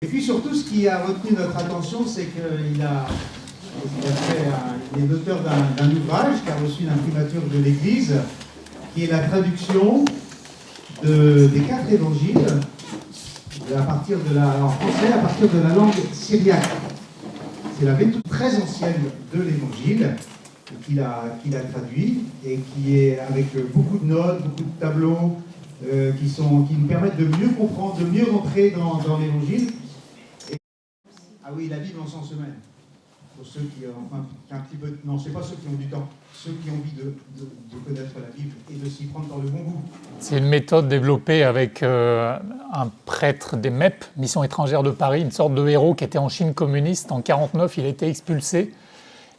Et puis surtout, ce qui a retenu notre attention, c'est qu'il est l'auteur d'un ouvrage qui a reçu l'imprimature de l'Église, qui est la traduction des 4 évangiles en français à partir de la langue syriaque. C'est la méthode très ancienne de l'Évangile qu'il a traduit et qui est avec beaucoup de notes, beaucoup de tableaux qui nous permettent de mieux comprendre, de mieux rentrer dans l'Évangile. Ah oui, la Bible en 100 semaines. Pour ceux qui ont un petit peu... Non, c'est pas ceux qui ont du temps. Ceux qui ont envie de connaître la Bible et de s'y prendre dans le bon goût. C'est une méthode développée avec un prêtre des MEP, Mission étrangère de Paris, une sorte de héros qui était en Chine communiste. En 1949, il a été expulsé.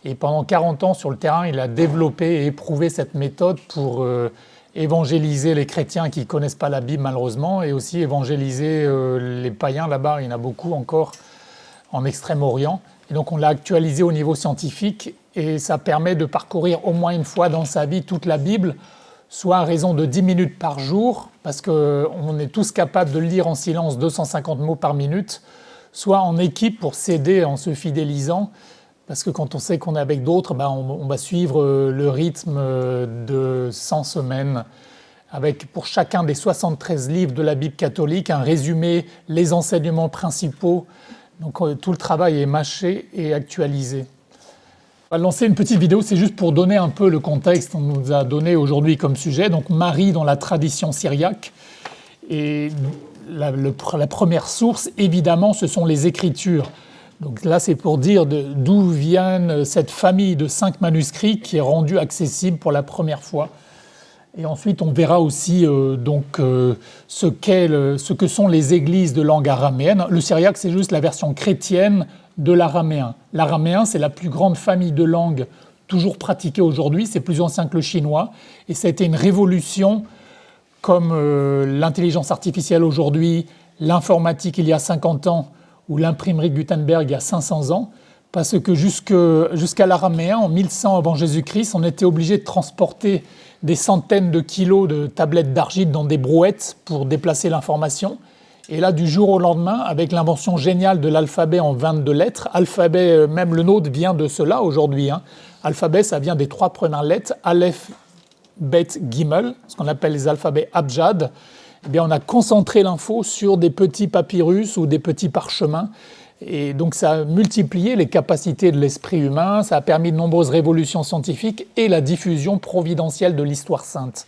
Et pendant 40 ans, sur le terrain, il a développé et éprouvé cette méthode pour évangéliser les chrétiens qui ne connaissent pas la Bible, malheureusement, et aussi évangéliser les païens là-bas. Il y en a beaucoup encore en Extrême-Orient. Et donc on l'a actualisé au niveau scientifique et ça permet de parcourir au moins une fois dans sa vie toute la Bible, soit à raison de 10 minutes par jour, parce qu'on est tous capables de lire en silence 250 mots par minute, soit en équipe pour s'aider en se fidélisant, parce que quand on sait qu'on est avec d'autres, on va suivre le rythme de 100 semaines, avec pour chacun des 73 livres de la Bible catholique, un résumé, les enseignements principaux. Donc tout le travail est mâché et actualisé. On va lancer une petite vidéo, c'est juste pour donner un peu le contexte qu'on nous a donné aujourd'hui comme sujet. Donc Marie dans la tradition syriaque. Et la première source, évidemment, ce sont les Écritures. Donc là, c'est pour dire d'où vient cette famille de 5 manuscrits qui est rendue accessible pour la première fois. Et ensuite, on verra aussi ce que sont les églises de langue araméenne. Le syriaque, c'est juste la version chrétienne de l'araméen. L'araméen, c'est la plus grande famille de langues toujours pratiquée aujourd'hui. C'est plus ancien que le chinois. Et ça a été une révolution comme l'intelligence artificielle aujourd'hui, l'informatique il y a 50 ans ou l'imprimerie Gutenberg il y a 500 ans. Parce que jusqu'à l'araméen, en 1100 avant Jésus-Christ, on était obligé de transporter des centaines de kilos de tablettes d'argile dans des brouettes pour déplacer l'information. Et là, du jour au lendemain, avec l'invention géniale de l'alphabet en 22 lettres, alphabet, même le nôtre vient de cela aujourd'hui. Alphabet, ça vient des 3 premières lettres, Aleph, Bet, Gimel, ce qu'on appelle les alphabets abjad. Eh bien, on a concentré l'info sur des petits papyrus ou des petits parchemins. Et donc ça a multiplié les capacités de l'esprit humain, ça a permis de nombreuses révolutions scientifiques et la diffusion providentielle de l'histoire sainte.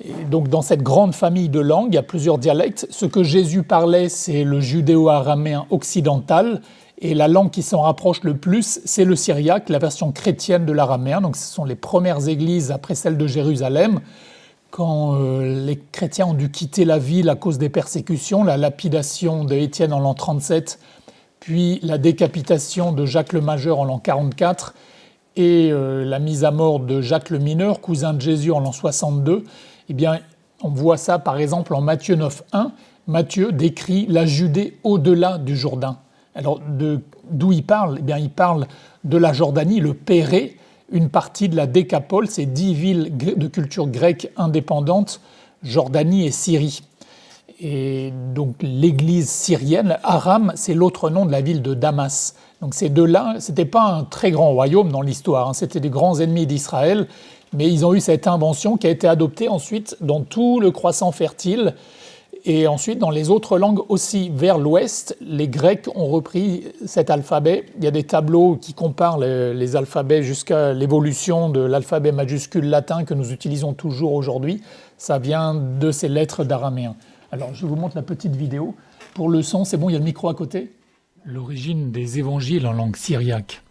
Et donc dans cette grande famille de langues, il y a plusieurs dialectes. Ce que Jésus parlait, c'est le judéo-araméen occidental, et la langue qui s'en rapproche le plus, c'est le syriaque, la version chrétienne de l'araméen. Donc ce sont les premières églises après celle de Jérusalem, quand les chrétiens ont dû quitter la ville à cause des persécutions, la lapidation d'Étienne en l'an 37, puis la décapitation de Jacques le Majeur en l'an 44 et la mise à mort de Jacques le Mineur, cousin de Jésus en l'an 62, eh bien, on voit ça par exemple en Matthieu 9.1. Matthieu décrit la Judée au-delà du Jourdain. Alors d'où il parle ? Eh bien, il parle de la Jordanie, le Pérée, une partie de la Décapole, c'est 10 villes de culture grecque indépendante, Jordanie et Syrie. Et donc l'église syrienne, Aram, c'est l'autre nom de la ville de Damas. Donc ces deux-là, ce n'était pas un très grand royaume dans l'histoire, c'était des grands ennemis d'Israël, mais ils ont eu cette invention qui a été adoptée ensuite dans tout le croissant fertile. Et ensuite, dans les autres langues aussi, vers l'ouest, les Grecs ont repris cet alphabet. Il y a des tableaux qui comparent les alphabets jusqu'à l'évolution de l'alphabet majuscule latin que nous utilisons toujours aujourd'hui. Ça vient de ces lettres d'araméen. Alors, je vous montre la petite vidéo. Pour le son, c'est bon, il y a le micro à côté. L'origine des évangiles en langue syriaque.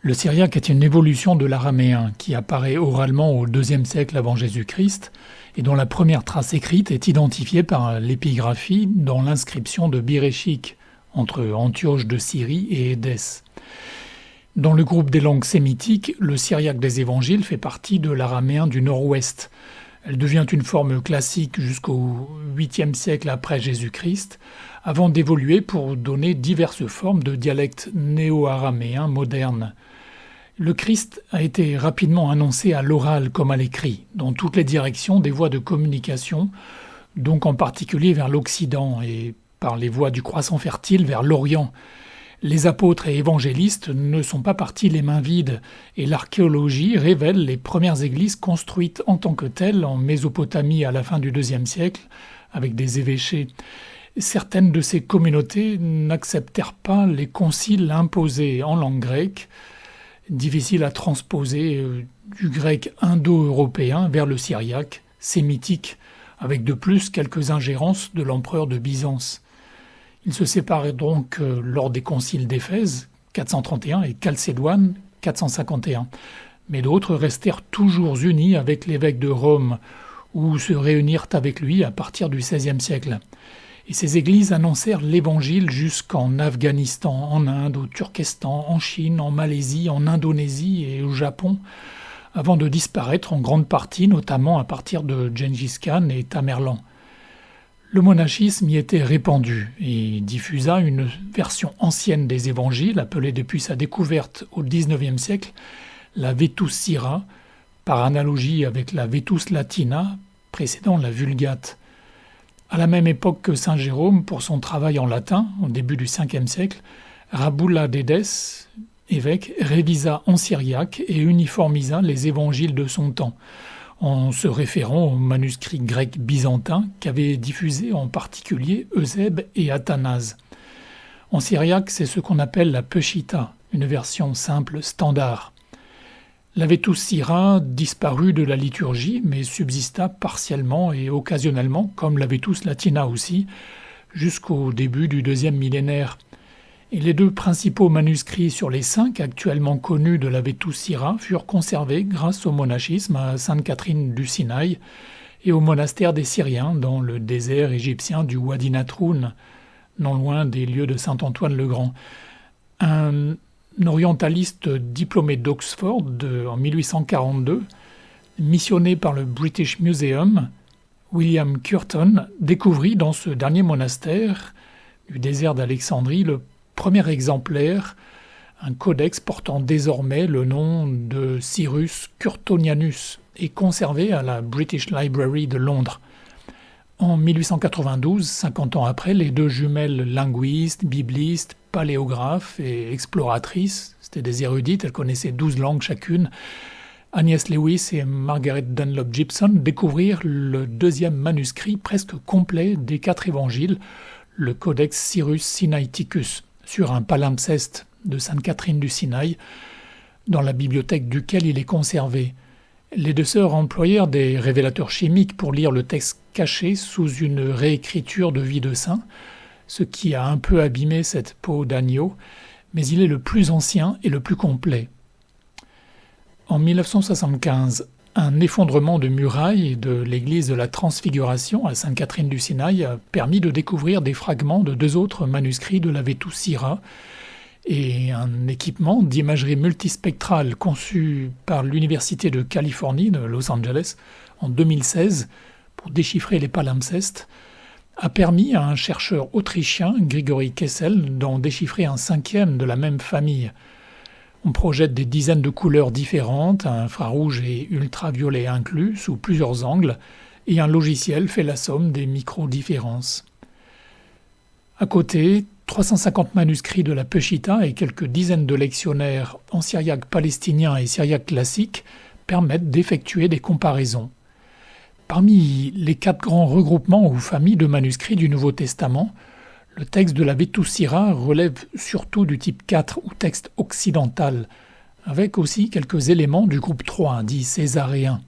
Le syriaque est une évolution de l'araméen qui apparaît oralement au IIe siècle avant Jésus-Christ et dont la première trace écrite est identifiée par l'épigraphie dans l'inscription de Biréchik entre Antioche de Syrie et Édesse. Dans le groupe des langues sémitiques, le syriaque des évangiles fait partie de l'araméen du nord-ouest. Elle devient une forme classique jusqu'au 8e siècle après Jésus-Christ, avant d'évoluer pour donner diverses formes de dialectes néo-araméens modernes. Le Christ a été rapidement annoncé à l'oral comme à l'écrit, dans toutes les directions des voies de communication, donc en particulier vers l'Occident et par les voies du croissant fertile vers l'Orient. Les apôtres et évangélistes ne sont pas partis les mains vides, et l'archéologie révèle les premières églises construites en tant que telles en Mésopotamie à la fin du IIe siècle, avec des évêchés. Certaines de ces communautés n'acceptèrent pas les conciles imposés en langue grecque, difficile à transposer du grec indo-européen vers le syriaque, sémitique, avec de plus quelques ingérences de l'empereur de Byzance. Ils se séparèrent donc lors des conciles d'Éphèse, 431, et Chalcédoine, 451. Mais d'autres restèrent toujours unis avec l'évêque de Rome, ou se réunirent avec lui à partir du XVIe siècle. Et ces églises annoncèrent l'Évangile jusqu'en Afghanistan, en Inde, au Turkestan, en Chine, en Malaisie, en Indonésie et au Japon, avant de disparaître en grande partie, notamment à partir de Gengis Khan et Tamerlan. Le monachisme y était répandu et diffusa une version ancienne des évangiles, appelée depuis sa découverte au XIXe siècle la Vetus Syra, par analogie avec la Vetus Latina, précédant la Vulgate. À la même époque que saint Jérôme, pour son travail en latin, au début du Ve siècle, Rabula Dedes, évêque, révisa en syriaque et uniformisa les évangiles de son temps, en se référant aux manuscrits grecs byzantins qu'avaient diffusés en particulier Eusèbe et Athanase. En syriaque, c'est ce qu'on appelle la Peshitta, une version simple standard. La Vetus Syra disparut de la liturgie, mais subsista partiellement et occasionnellement, comme la Vetus Latina aussi, jusqu'au début du deuxième millénaire. Et les deux principaux manuscrits sur les 5 actuellement connus de la Vetus Syra furent conservés grâce au monachisme à Sainte Catherine du Sinaï et au monastère des Syriens dans le désert égyptien du Wadi Natroun, non loin des lieux de saint Antoine le Grand. Un orientaliste diplômé d'Oxford en 1842, missionné par le British Museum, William Curtin découvrit dans ce dernier monastère du désert d'Alexandrie le premier exemplaire, un codex portant désormais le nom de Cyrus Curtonianus et conservé à la British Library de Londres. En 1892, 50 ans après, les deux jumelles linguistes, biblistes, paléographes et exploratrices, c'était des érudites, elles connaissaient 12 langues chacune, Agnès Lewis et Margaret Dunlop Gibson découvrirent le deuxième manuscrit presque complet des 4 évangiles, le Codex Cyrus Sinaiticus, sur un palimpseste de Sainte Catherine du Sinaï, dans la bibliothèque duquel il est conservé. Les deux sœurs employèrent des révélateurs chimiques pour lire le texte caché sous une réécriture de vie de saint, ce qui a un peu abîmé cette peau d'agneau, mais il est le plus ancien et le plus complet. En 1975, un effondrement de murailles de l'église de la Transfiguration à Sainte Catherine du Sinaï a permis de découvrir des fragments de 2 autres manuscrits de la Vetus Syra et un équipement d'imagerie multispectrale conçu par l'Université de Californie de Los Angeles en 2016 pour déchiffrer les palimpsestes a permis à un chercheur autrichien, Grigory Kessel, d'en déchiffrer un 5e de la même famille. On projette des dizaines de couleurs différentes, infrarouge et ultraviolet inclus, sous plusieurs angles, et un logiciel fait la somme des micro-différences. À côté, 350 manuscrits de la Peshitta et quelques dizaines de lectionnaires en syriaque palestinien et syriaque classique permettent d'effectuer des comparaisons. Parmi les 4 grands regroupements ou familles de manuscrits du Nouveau Testament, le texte de la Vetus Syra relève surtout du type 4 ou texte occidental, avec aussi quelques éléments du groupe 3, dit césaréen,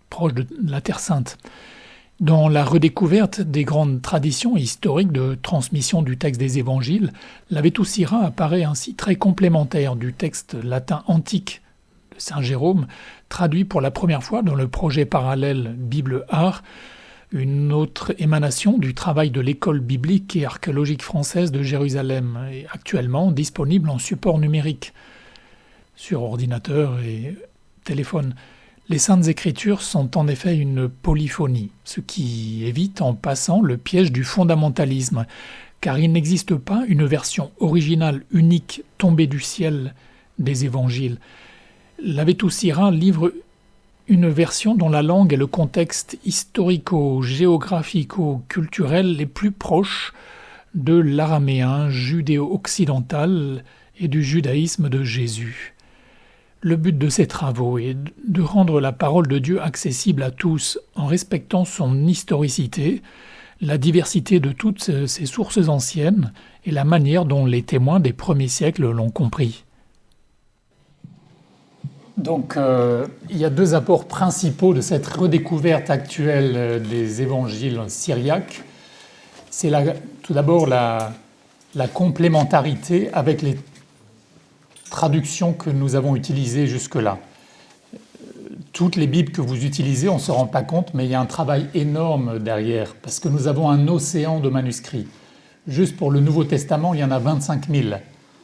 proche de la Terre Sainte. Dans la redécouverte des grandes traditions historiques de transmission du texte des évangiles, la Vetus Syra apparaît ainsi très complémentaire du texte latin antique de saint Jérôme, traduit pour la première fois dans le projet parallèle Bible Art, une autre émanation du travail de l'école biblique et archéologique française de Jérusalem, et actuellement disponible en support numérique, sur ordinateur et téléphone. Les Saintes Écritures sont en effet une polyphonie, ce qui évite en passant le piège du fondamentalisme, car il n'existe pas une version originale unique tombée du ciel des évangiles. La Vetus Syra livre une version dont la langue et le contexte historico-géographico-culturel les plus proches de l'araméen judéo-occidental et du judaïsme de Jésus. Le but de ces travaux est de rendre la parole de Dieu accessible à tous en respectant son historicité, la diversité de toutes ces sources anciennes et la manière dont les témoins des premiers siècles l'ont compris. Donc, il y a deux apports principaux de cette redécouverte actuelle des évangiles syriaques. C'est tout d'abord la complémentarité avec les traductions que nous avons utilisées jusque-là. Toutes les Bibles que vous utilisez, on ne se rend pas compte, mais il y a un travail énorme derrière, parce que nous avons un océan de manuscrits. Juste pour le Nouveau Testament, il y en a 25 000.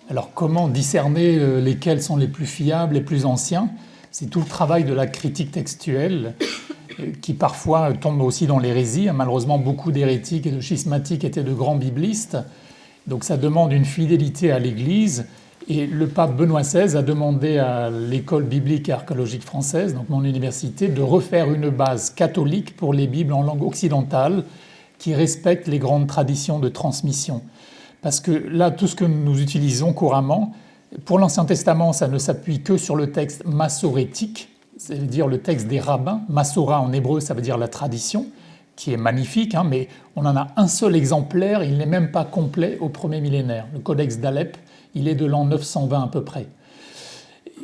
Alors comment discerner lesquels sont les plus fiables, les plus anciens? C'est tout le travail de la critique textuelle qui parfois tombe aussi dans l'hérésie. Malheureusement, beaucoup d'hérétiques et de schismatiques étaient de grands biblistes. Donc ça demande une fidélité à l'Église. Et le pape Benoît XVI a demandé à l'École biblique et archéologique française, donc mon université, de refaire une base catholique pour les Bibles en langue occidentale qui respecte les grandes traditions de transmission. Parce que là, tout ce que nous utilisons couramment, pour l'Ancien Testament, ça ne s'appuie que sur le texte massorétique, c'est-à-dire le texte des rabbins. Massora en hébreu, ça veut dire la tradition, qui est magnifique, mais on en a un seul exemplaire, il n'est même pas complet au premier millénaire. Le Codex d'Alep, il est de l'an 920 à peu près.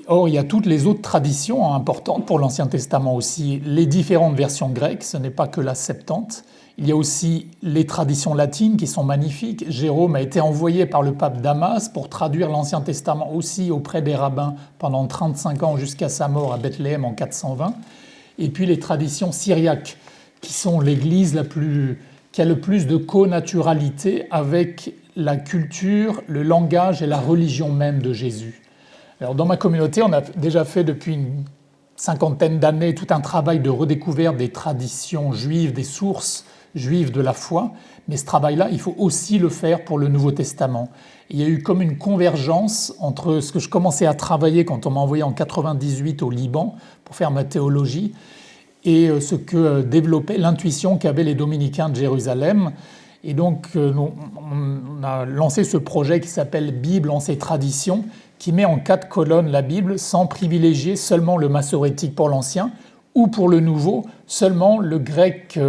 Or, il y a toutes les autres traditions importantes pour l'Ancien Testament aussi. Les différentes versions grecques, ce n'est pas que la Septante. Il y a aussi les traditions latines qui sont magnifiques. Jérôme a été envoyé par le pape Damas pour traduire l'Ancien Testament aussi auprès des rabbins pendant 35 ans jusqu'à sa mort à Bethléem en 420. Et puis les traditions syriaques, qui sont l'Église qui a le plus de connaturalité avec la culture, le langage et la religion même de Jésus. Alors dans ma communauté, on a déjà fait depuis une cinquantaine d'années tout un travail de redécouverte des traditions juives, des sources juives de la foi, mais ce travail-là, il faut aussi le faire pour le Nouveau Testament. Il y a eu comme une convergence entre ce que je commençais à travailler quand on m'a envoyé en 98 au Liban pour faire ma théologie et ce que développait l'intuition qu'avaient les dominicains de Jérusalem. Et donc, on a lancé ce projet qui s'appelle Bible en ses traditions, qui met en 4 colonnes la Bible sans privilégier seulement le massorétique pour l'Ancien ou pour le Nouveau, seulement le grec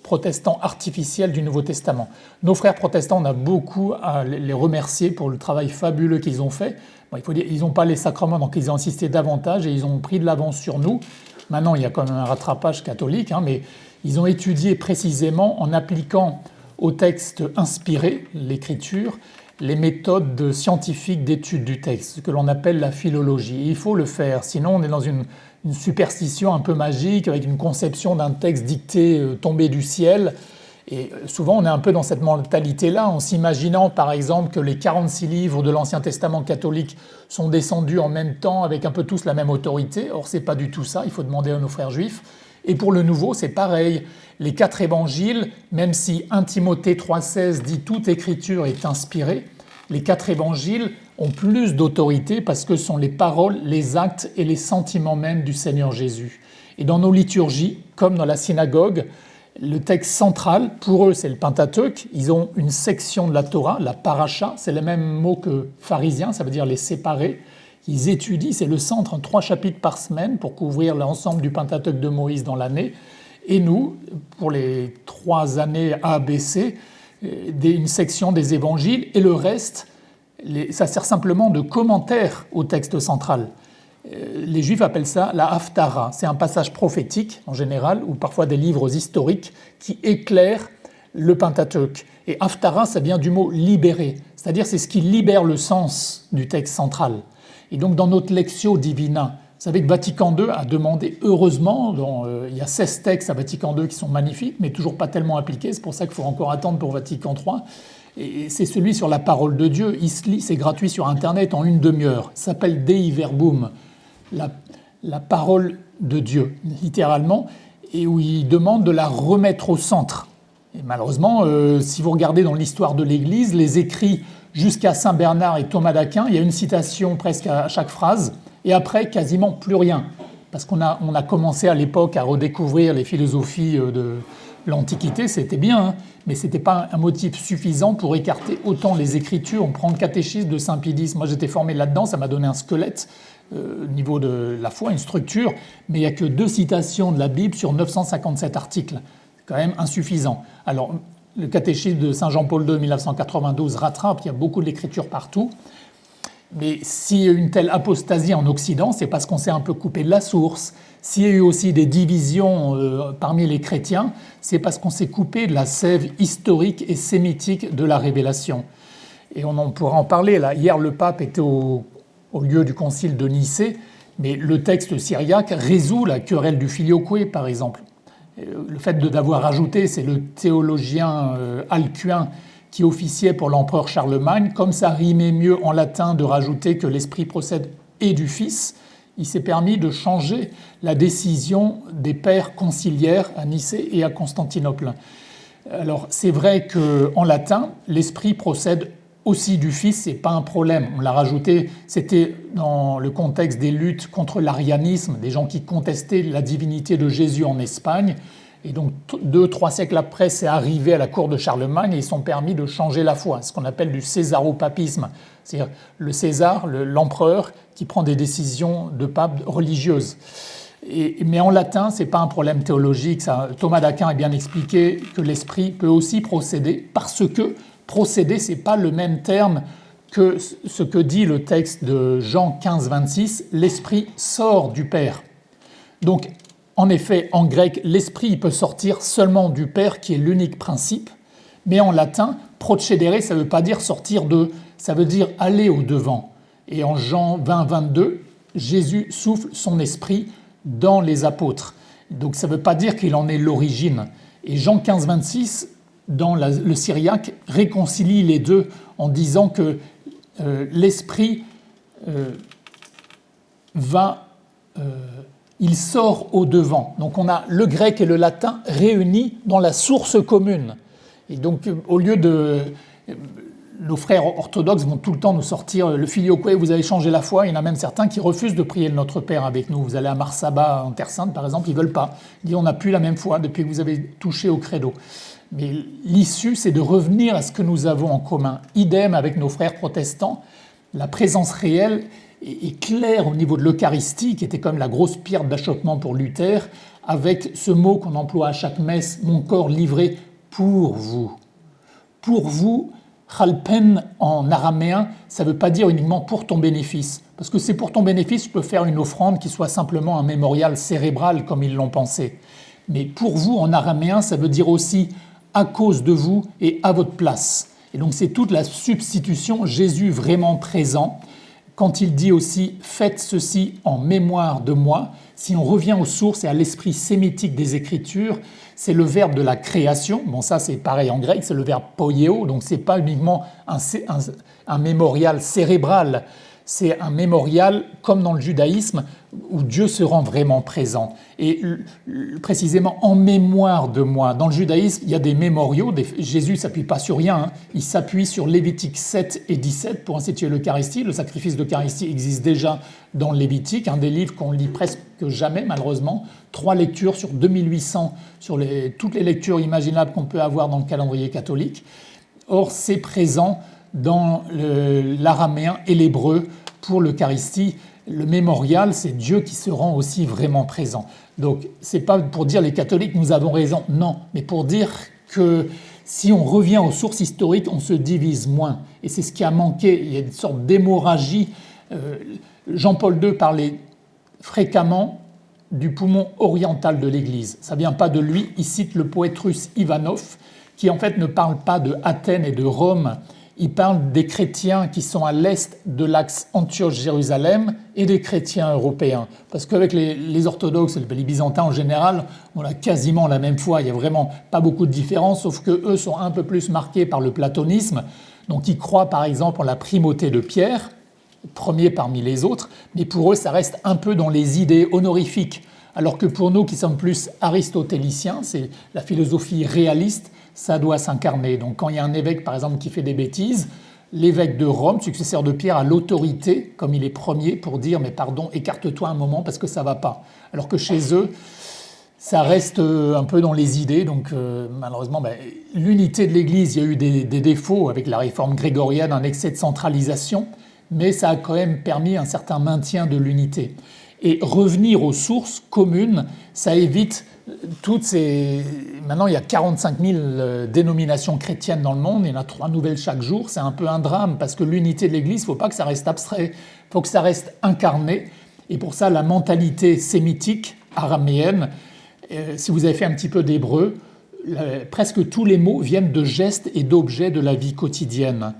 protestant artificiel du Nouveau Testament. Nos frères protestants, on a beaucoup à les remercier pour le travail fabuleux qu'ils ont fait. Bon, il faut dire, ils n'ont pas les sacrements, donc ils ont insisté davantage et ils ont pris de l'avance sur nous. Maintenant, il y a quand même un rattrapage catholique, mais ils ont étudié précisément en appliquant au texte inspiré, l'écriture, les méthodes scientifiques d'étude du texte, ce que l'on appelle la philologie. Et il faut le faire, sinon on est dans une superstition un peu magique, avec une conception d'un texte dicté tombé du ciel. Et souvent on est un peu dans cette mentalité-là, en s'imaginant par exemple que les 46 livres de l'Ancien Testament catholique sont descendus en même temps, avec un peu tous la même autorité. Or, c'est pas du tout ça, il faut demander à nos frères juifs. Et pour le Nouveau, c'est pareil. Les 4 évangiles, même si 1 Timothée 3,16 dit « toute écriture est inspirée », les 4 évangiles ont plus d'autorité parce que ce sont les paroles, les actes et les sentiments même du Seigneur Jésus. Et dans nos liturgies, comme dans la synagogue, le texte central, pour eux, c'est le Pentateuque. Ils ont une section de la Torah, la paracha, c'est le même mot que pharisien, ça veut dire les séparer. Ils étudient, c'est le centre, 3 chapitres par semaine pour couvrir l'ensemble du Pentateuque de Moïse dans l'année. Et nous, pour les 3 années A, B, C, une section des évangiles, et le reste, ça sert simplement de commentaire au texte central. Les Juifs appellent ça la Haftara. C'est un passage prophétique, en général, ou parfois des livres historiques, qui éclairent le Pentateuque. Et Haftara, ça vient du mot « libérer », c'est-à-dire c'est ce qui libère le sens du texte central. Et donc dans notre Lectio Divina, vous savez que Vatican II a demandé, heureusement, il y a 16 textes à Vatican II qui sont magnifiques, mais toujours pas tellement appliqués, c'est pour ça qu'il faut encore attendre pour Vatican III, et c'est celui sur la parole de Dieu. Il se lit, c'est gratuit sur Internet en 1 demi-heure, ça s'appelle Dei Verbum, la parole de Dieu, littéralement, et où il demande de la remettre au centre. Et malheureusement, si vous regardez dans l'histoire de l'Église, les écrits jusqu'à Saint Bernard et Thomas d'Aquin, il y a une citation presque à chaque phrase, et après, quasiment plus rien. Parce qu'on a commencé à l'époque à redécouvrir les philosophies l'Antiquité, c'était bien, hein, mais ce n'était pas un motif suffisant pour écarter autant les Écritures. On prend le catéchisme de Saint Pie X. Moi, j'étais formé là-dedans, ça m'a donné un squelette au niveau de la foi, une structure, mais il n'y a que 2 citations de la Bible sur 957 articles. C'est quand même insuffisant. Alors, le catéchisme de Saint Jean-Paul II, 1992, rattrape, il y a beaucoup de l'écriture partout. Mais s'il y a eu une telle apostasie en Occident, c'est parce qu'on s'est un peu coupé de la source. S'il y a eu aussi des divisions parmi les chrétiens, c'est parce qu'on s'est coupé de la sève historique et sémitique de la révélation. Et on en pourra en parler. Là. Hier, le pape était au lieu du concile de Nicée, mais le texte syriaque résout la querelle du filioque, par exemple. Le fait d'avoir ajouté, c'est le théologien Alcuin qui officiait pour l'empereur Charlemagne. Comme ça rimait mieux en latin de rajouter que l'Esprit procède et du Fils, il s'est permis de changer la décision des pères conciliaires à Nicée et à Constantinople. Alors, c'est vrai qu'en latin, l'Esprit procède aussi du Fils, c'est pas un problème. On l'a rajouté, c'était dans le contexte des luttes contre l'arianisme, des gens qui contestaient la divinité de Jésus en Espagne. Et donc, 2-3 siècles après, c'est arrivé à la cour de Charlemagne et ils sont permis de changer la foi, ce qu'on appelle du césaropapisme. C'est-à-dire le César, l'empereur, qui prend des décisions de pape religieuses. Mais en latin, ce n'est pas un problème théologique. Ça, Thomas d'Aquin a bien expliqué que l'esprit peut aussi procéder, parce que procéder, ce n'est pas le même terme que ce que dit le texte de Jean 15, 26, l'esprit sort du Père. Donc, en effet, en grec, l'esprit peut sortir seulement du Père, qui est l'unique principe, mais en latin, procédere, ça ne veut pas dire sortir de, ça veut dire aller au-devant. Et en Jean 20, 22, Jésus souffle son esprit dans les apôtres. Donc ça ne veut pas dire qu'il en est l'origine. Et Jean 15, 26, dans le syriaque, réconcilie les deux en disant que l'esprit il sort au-devant. Donc on a le grec et le latin réunis dans la source commune. Et donc au lieu de... Nos frères orthodoxes vont tout le temps nous sortir le filioque, vous avez changé la foi. Il y en a même certains qui refusent de prier le Notre Père avec nous. Vous allez à Marsaba, en Terre Sainte, par exemple, ils ne veulent pas. Ils disent on n'a plus la même foi depuis que vous avez touché au credo. Mais l'issue, c'est de revenir à ce que nous avons en commun. Idem avec nos frères protestants, la présence réelle est claire au niveau de l'Eucharistie, qui était comme la grosse pierre d'achoppement pour Luther, avec ce mot qu'on emploie à chaque messe, mon corps livré pour vous. Pour vous, chalpen en araméen, ça ne veut pas dire uniquement pour ton bénéfice. Parce que c'est pour ton bénéfice, je peux faire une offrande qui soit simplement un mémorial cérébral, comme ils l'ont pensé. Mais pour vous, en araméen, ça veut dire aussi à cause de vous et à votre place. Et donc c'est toute la substitution, Jésus vraiment présent. Quand il dit aussi « faites ceci en mémoire de moi », si on revient aux sources et à l'esprit sémitique des Écritures, c'est le verbe de la création. Bon, ça c'est pareil en grec, c'est le verbe poieo, donc c'est pas uniquement un mémorial cérébral, c'est un mémorial comme dans le judaïsme où Dieu se rend vraiment présent. Et précisément en mémoire de moi. Dans le judaïsme, il y a des mémoriaux. Jésus ne s'appuie pas sur rien. Hein. Il s'appuie sur Lévitique 7 et 17 pour instituer l'Eucharistie. Le sacrifice d'Eucharistie existe déjà dans le Lévitique, un des livres qu'on lit presque jamais, malheureusement. 3 lectures sur 2800, sur toutes les lectures imaginables qu'on peut avoir dans le calendrier catholique. Or, c'est présent dans l'araméen et l'hébreu pour l'Eucharistie. Le mémorial, c'est Dieu qui se rend aussi vraiment présent. Donc, ce n'est pas pour dire les catholiques, nous avons raison, non, mais pour dire que si on revient aux sources historiques, on se divise moins. Et c'est ce qui a manqué, il y a une sorte d'hémorragie. Jean-Paul II parlait fréquemment du poumon oriental de l'Église. Ça ne vient pas de lui, il cite le poète russe Ivanov, qui en fait ne parle pas de Athènes et de Rome. Il parle des chrétiens qui sont à l'est de l'axe Antioche-Jérusalem et des chrétiens européens. Parce qu'avec les orthodoxes et les byzantins en général, on a quasiment la même foi. Il n'y a vraiment pas beaucoup de différence, sauf qu'eux sont un peu plus marqués par le platonisme. Donc ils croient par exemple en la primauté de Pierre, premier parmi les autres, mais pour eux ça reste un peu dans les idées honorifiques. Alors que pour nous qui sommes plus aristotéliciens, c'est la philosophie réaliste, ça doit s'incarner. Donc quand il y a un évêque, par exemple, qui fait des bêtises, l'évêque de Rome, successeur de Pierre, a l'autorité, comme il est premier, pour dire « mais pardon, écarte-toi un moment parce que ça ne va pas ». Alors que chez eux, Ça reste un peu dans les idées, donc malheureusement, l'unité de l'Église, il y a eu des défauts avec la réforme grégorienne, un excès de centralisation, mais ça a quand même permis un certain maintien de l'unité. Et revenir aux sources communes, ça évite toutes ces... Maintenant, il y a 45 000 dénominations chrétiennes dans le monde, il y en a 3 nouvelles chaque jour, c'est un peu un drame, parce que l'unité de l'Église, il ne faut pas que ça reste abstrait, il faut que ça reste incarné, et pour ça, la mentalité sémitique, araméenne, si vous avez fait un petit peu d'hébreu, presque tous les mots viennent de gestes et d'objets de la vie quotidienne.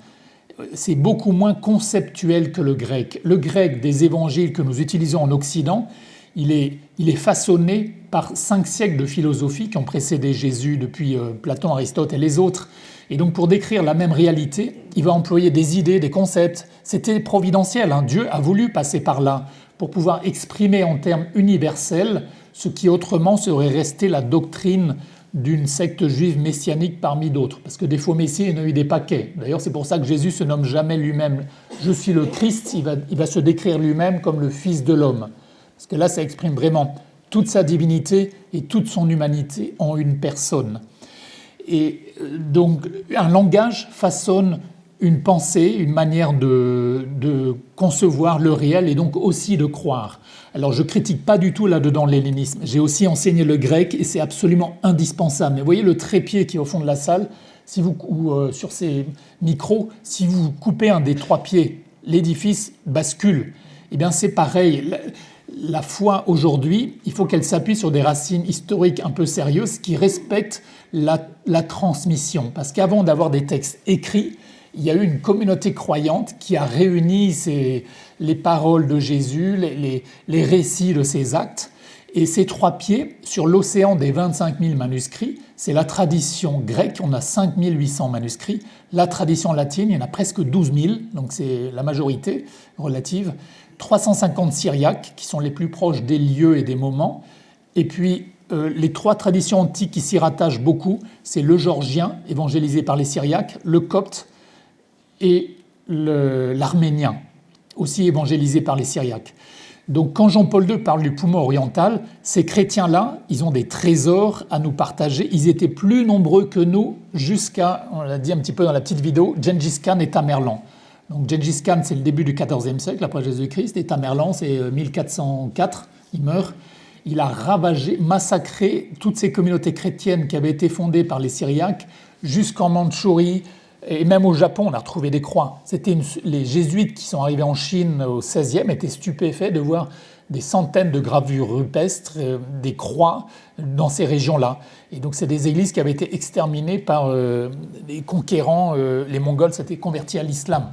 C'est beaucoup moins conceptuel que le grec. Le grec des évangiles que nous utilisons en Occident, il est façonné par 5 siècles de philosophie qui ont précédé Jésus depuis Platon, Aristote et les autres. Et donc pour décrire la même réalité, il va employer des idées, des concepts. C'était providentiel, hein. Dieu a voulu passer par là pour pouvoir exprimer en termes universels ce qui autrement serait resté la doctrine d'une secte juive messianique parmi d'autres. Parce que des faux messies, il y en a eu des paquets. D'ailleurs, c'est pour ça que Jésus se nomme jamais lui-même « Je suis le Christ », il va se décrire lui-même comme le Fils de l'homme. Parce que là, ça exprime vraiment toute sa divinité et toute son humanité en une personne. Et donc, un langage façonne une pensée, une manière de concevoir le réel et donc aussi de croire. Alors je ne critique pas du tout là-dedans l'hellénisme. J'ai aussi enseigné le grec et c'est absolument indispensable. Mais vous voyez le trépied qui est au fond de la salle, si vous, sur ces micros, si vous coupez un des 3 pieds, l'édifice bascule. Eh bien c'est pareil. La foi aujourd'hui, il faut qu'elle s'appuie sur des racines historiques un peu sérieuses qui respectent la transmission. Parce qu'avant d'avoir des textes écrits, il y a eu une communauté croyante qui a réuni les paroles de Jésus, les récits de ses actes. Et ces 3 pieds, sur l'océan des 25 000 manuscrits, c'est la tradition grecque, on a 5 800 manuscrits. La tradition latine, il y en a presque 12 000, donc c'est la majorité relative. 350 syriaques, qui sont les plus proches des lieux et des moments. Et puis, les 3 traditions antiques qui s'y rattachent beaucoup, c'est le géorgien, évangélisé par les syriaques, le copte, et l'arménien, aussi évangélisé par les syriacs. Donc quand Jean-Paul II parle du poumon oriental, ces chrétiens-là, ils ont des trésors à nous partager. Ils étaient plus nombreux que nous jusqu'à, on l'a dit un petit peu dans la petite vidéo, Gengis Khan et Tamerlan. Donc Gengis Khan, c'est le début du XIVe siècle après Jésus-Christ, et Tamerlan, c'est 1404, il meurt. Il a ravagé, massacré toutes ces communautés chrétiennes qui avaient été fondées par les Syriaques jusqu'en Mandchourie. Et même au Japon, on a retrouvé des croix. Les jésuites qui sont arrivés en Chine au XVIe étaient stupéfaits de voir des centaines de gravures rupestres, des croix dans ces régions-là. Et donc c'est des églises qui avaient été exterminées par les conquérants. Les Mongols s'étaient convertis à l'islam.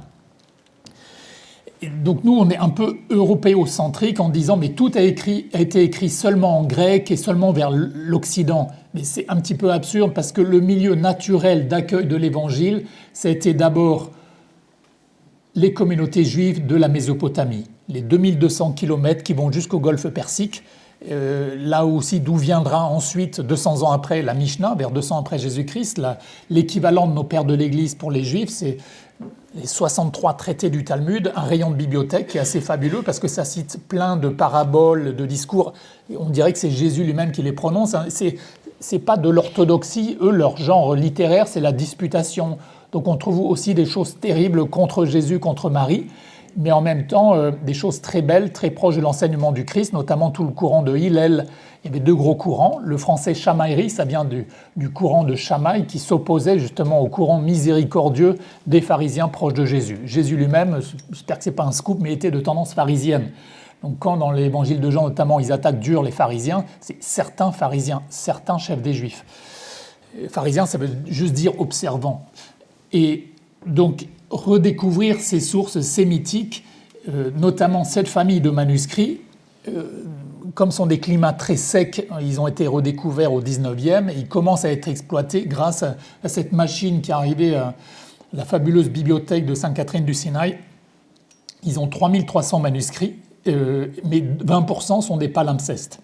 Et donc nous, on est un peu européocentrique en disant mais tout a été écrit seulement en grec et seulement vers l'Occident. Mais c'est un petit peu absurde parce que le milieu naturel d'accueil de l'Évangile, ça a été d'abord les communautés juives de la Mésopotamie, les 2200 kilomètres qui vont jusqu'au golfe Persique, là aussi d'où viendra ensuite, 200 ans après, la Mishnah, vers 200 après Jésus-Christ, l'équivalent de nos pères de l'Église pour les Juifs, c'est les 63 traités du Talmud, un rayon de bibliothèque qui est assez fabuleux parce que ça cite plein de paraboles, de discours. On dirait que c'est Jésus lui-même qui les prononce. C'est pas de l'orthodoxie. Eux, leur genre littéraire, c'est la disputation. Donc on trouve aussi des choses terribles contre Jésus, contre Marie, mais en même temps des choses très belles, très proches de l'enseignement du Christ, notamment tout le courant de Hillel. Il y avait 2 gros courants. Le français chamaillerie, ça vient du courant de Chamaï qui s'opposait justement au courant miséricordieux des pharisiens proches de Jésus. Jésus lui-même, j'espère que ce n'est pas un scoop, mais était de tendance pharisienne. Donc quand dans l'évangile de Jean notamment, ils attaquent dur les pharisiens, c'est certains pharisiens, certains chefs des Juifs. Pharisien, ça veut juste dire observant. Et donc redécouvrir ces sources sémitiques, notamment cette famille de manuscrits, comme sont des climats très secs, ils ont été redécouverts au 19e et ils commencent à être exploités grâce à cette machine qui est arrivée à la fabuleuse bibliothèque de Sainte-Catherine du Sinaï. Ils ont 3300 manuscrits, mais 20% sont des palimpsestes.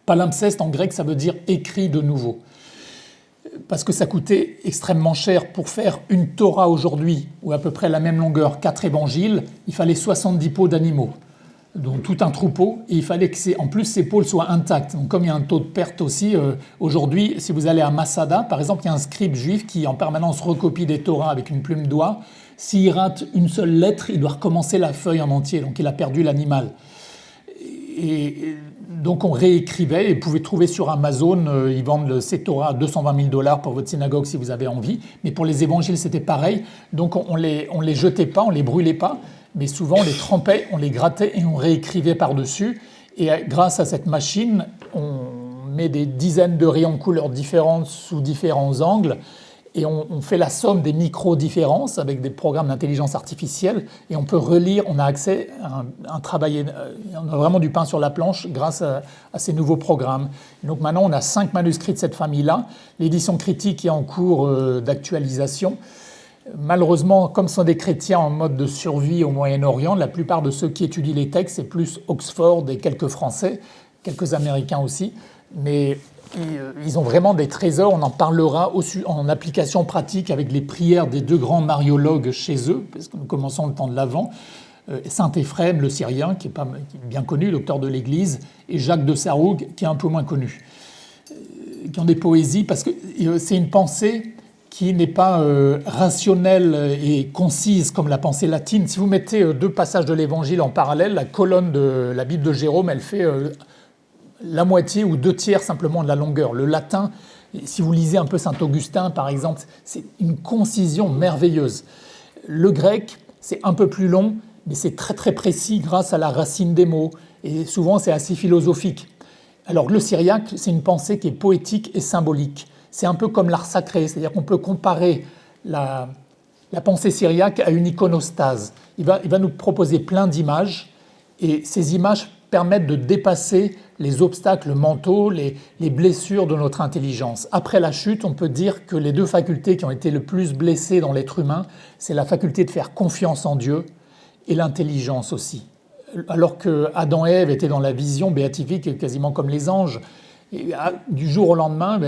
Palimpseste en grec, ça veut dire écrit de nouveau. Parce que ça coûtait extrêmement cher. Pour faire une Torah aujourd'hui, ou à peu près la même longueur, 4 évangiles, il fallait 70 peaux d'animaux. dont tout un troupeau, et il fallait que en plus ces pôles soient intacts. Donc comme il y a un taux de perte aussi, aujourd'hui, si vous allez à Masada, par exemple, il y a un scribe juif qui en permanence recopie des Torahs avec une plume d'oie. S'il rate une seule lettre, il doit recommencer la feuille en entier, donc il a perdu l'animal. Et donc on réécrivait, et vous pouvez trouver sur Amazon, ils vendent ces Torahs à $220 000 pour votre synagogue si vous avez envie, mais pour les évangiles c'était pareil, donc on les jetait pas, on les brûlait pas, mais souvent on les trempait, on les grattait et on réécrivait par-dessus. Et grâce à cette machine, on met des dizaines de rayons de couleurs différentes sous différents angles et on fait la somme des micro-différences avec des programmes d'intelligence artificielle et on peut relire, on a accès à un travail, on a vraiment du pain sur la planche grâce à ces nouveaux programmes. Et donc maintenant on a 5 manuscrits de cette famille-là, l'édition critique est en cours d'actualisation. Malheureusement, comme ce sont des chrétiens en mode de survie au Moyen-Orient, la plupart de ceux qui étudient les textes, c'est plus Oxford et quelques Français, quelques Américains aussi, mais ils ont vraiment des trésors, on en parlera en application pratique avec les prières des 2 grands mariologues chez eux, parce que nous commençons le temps de l'Avent, Saint Éphrem, le Syrien, qui est bien connu, docteur de l'Église, et Jacques de Saroug, qui est un peu moins connu, qui ont des poésies, parce que c'est une pensée qui n'est pas rationnelle et concise comme la pensée latine. Si vous mettez 2 passages de l'Évangile en parallèle, la colonne de la Bible de Jérôme, elle fait la moitié ou 2/3 simplement de la longueur. Le latin, si vous lisez un peu Saint-Augustin par exemple, c'est une concision merveilleuse. Le grec, c'est un peu plus long, mais c'est très très précis grâce à la racine des mots, et souvent c'est assez philosophique. Alors le syriaque, c'est une pensée qui est poétique et symbolique. C'est un peu comme l'art sacré, c'est-à-dire qu'on peut comparer la pensée syriaque à une iconostase. Il va nous proposer plein d'images, et ces images permettent de dépasser les obstacles mentaux, les blessures de notre intelligence. Après la chute, on peut dire que les 2 facultés qui ont été le plus blessées dans l'être humain, c'est la faculté de faire confiance en Dieu et l'intelligence aussi. Alors que Adam et Ève étaient dans la vision béatifique quasiment comme les anges, et du jour au lendemain,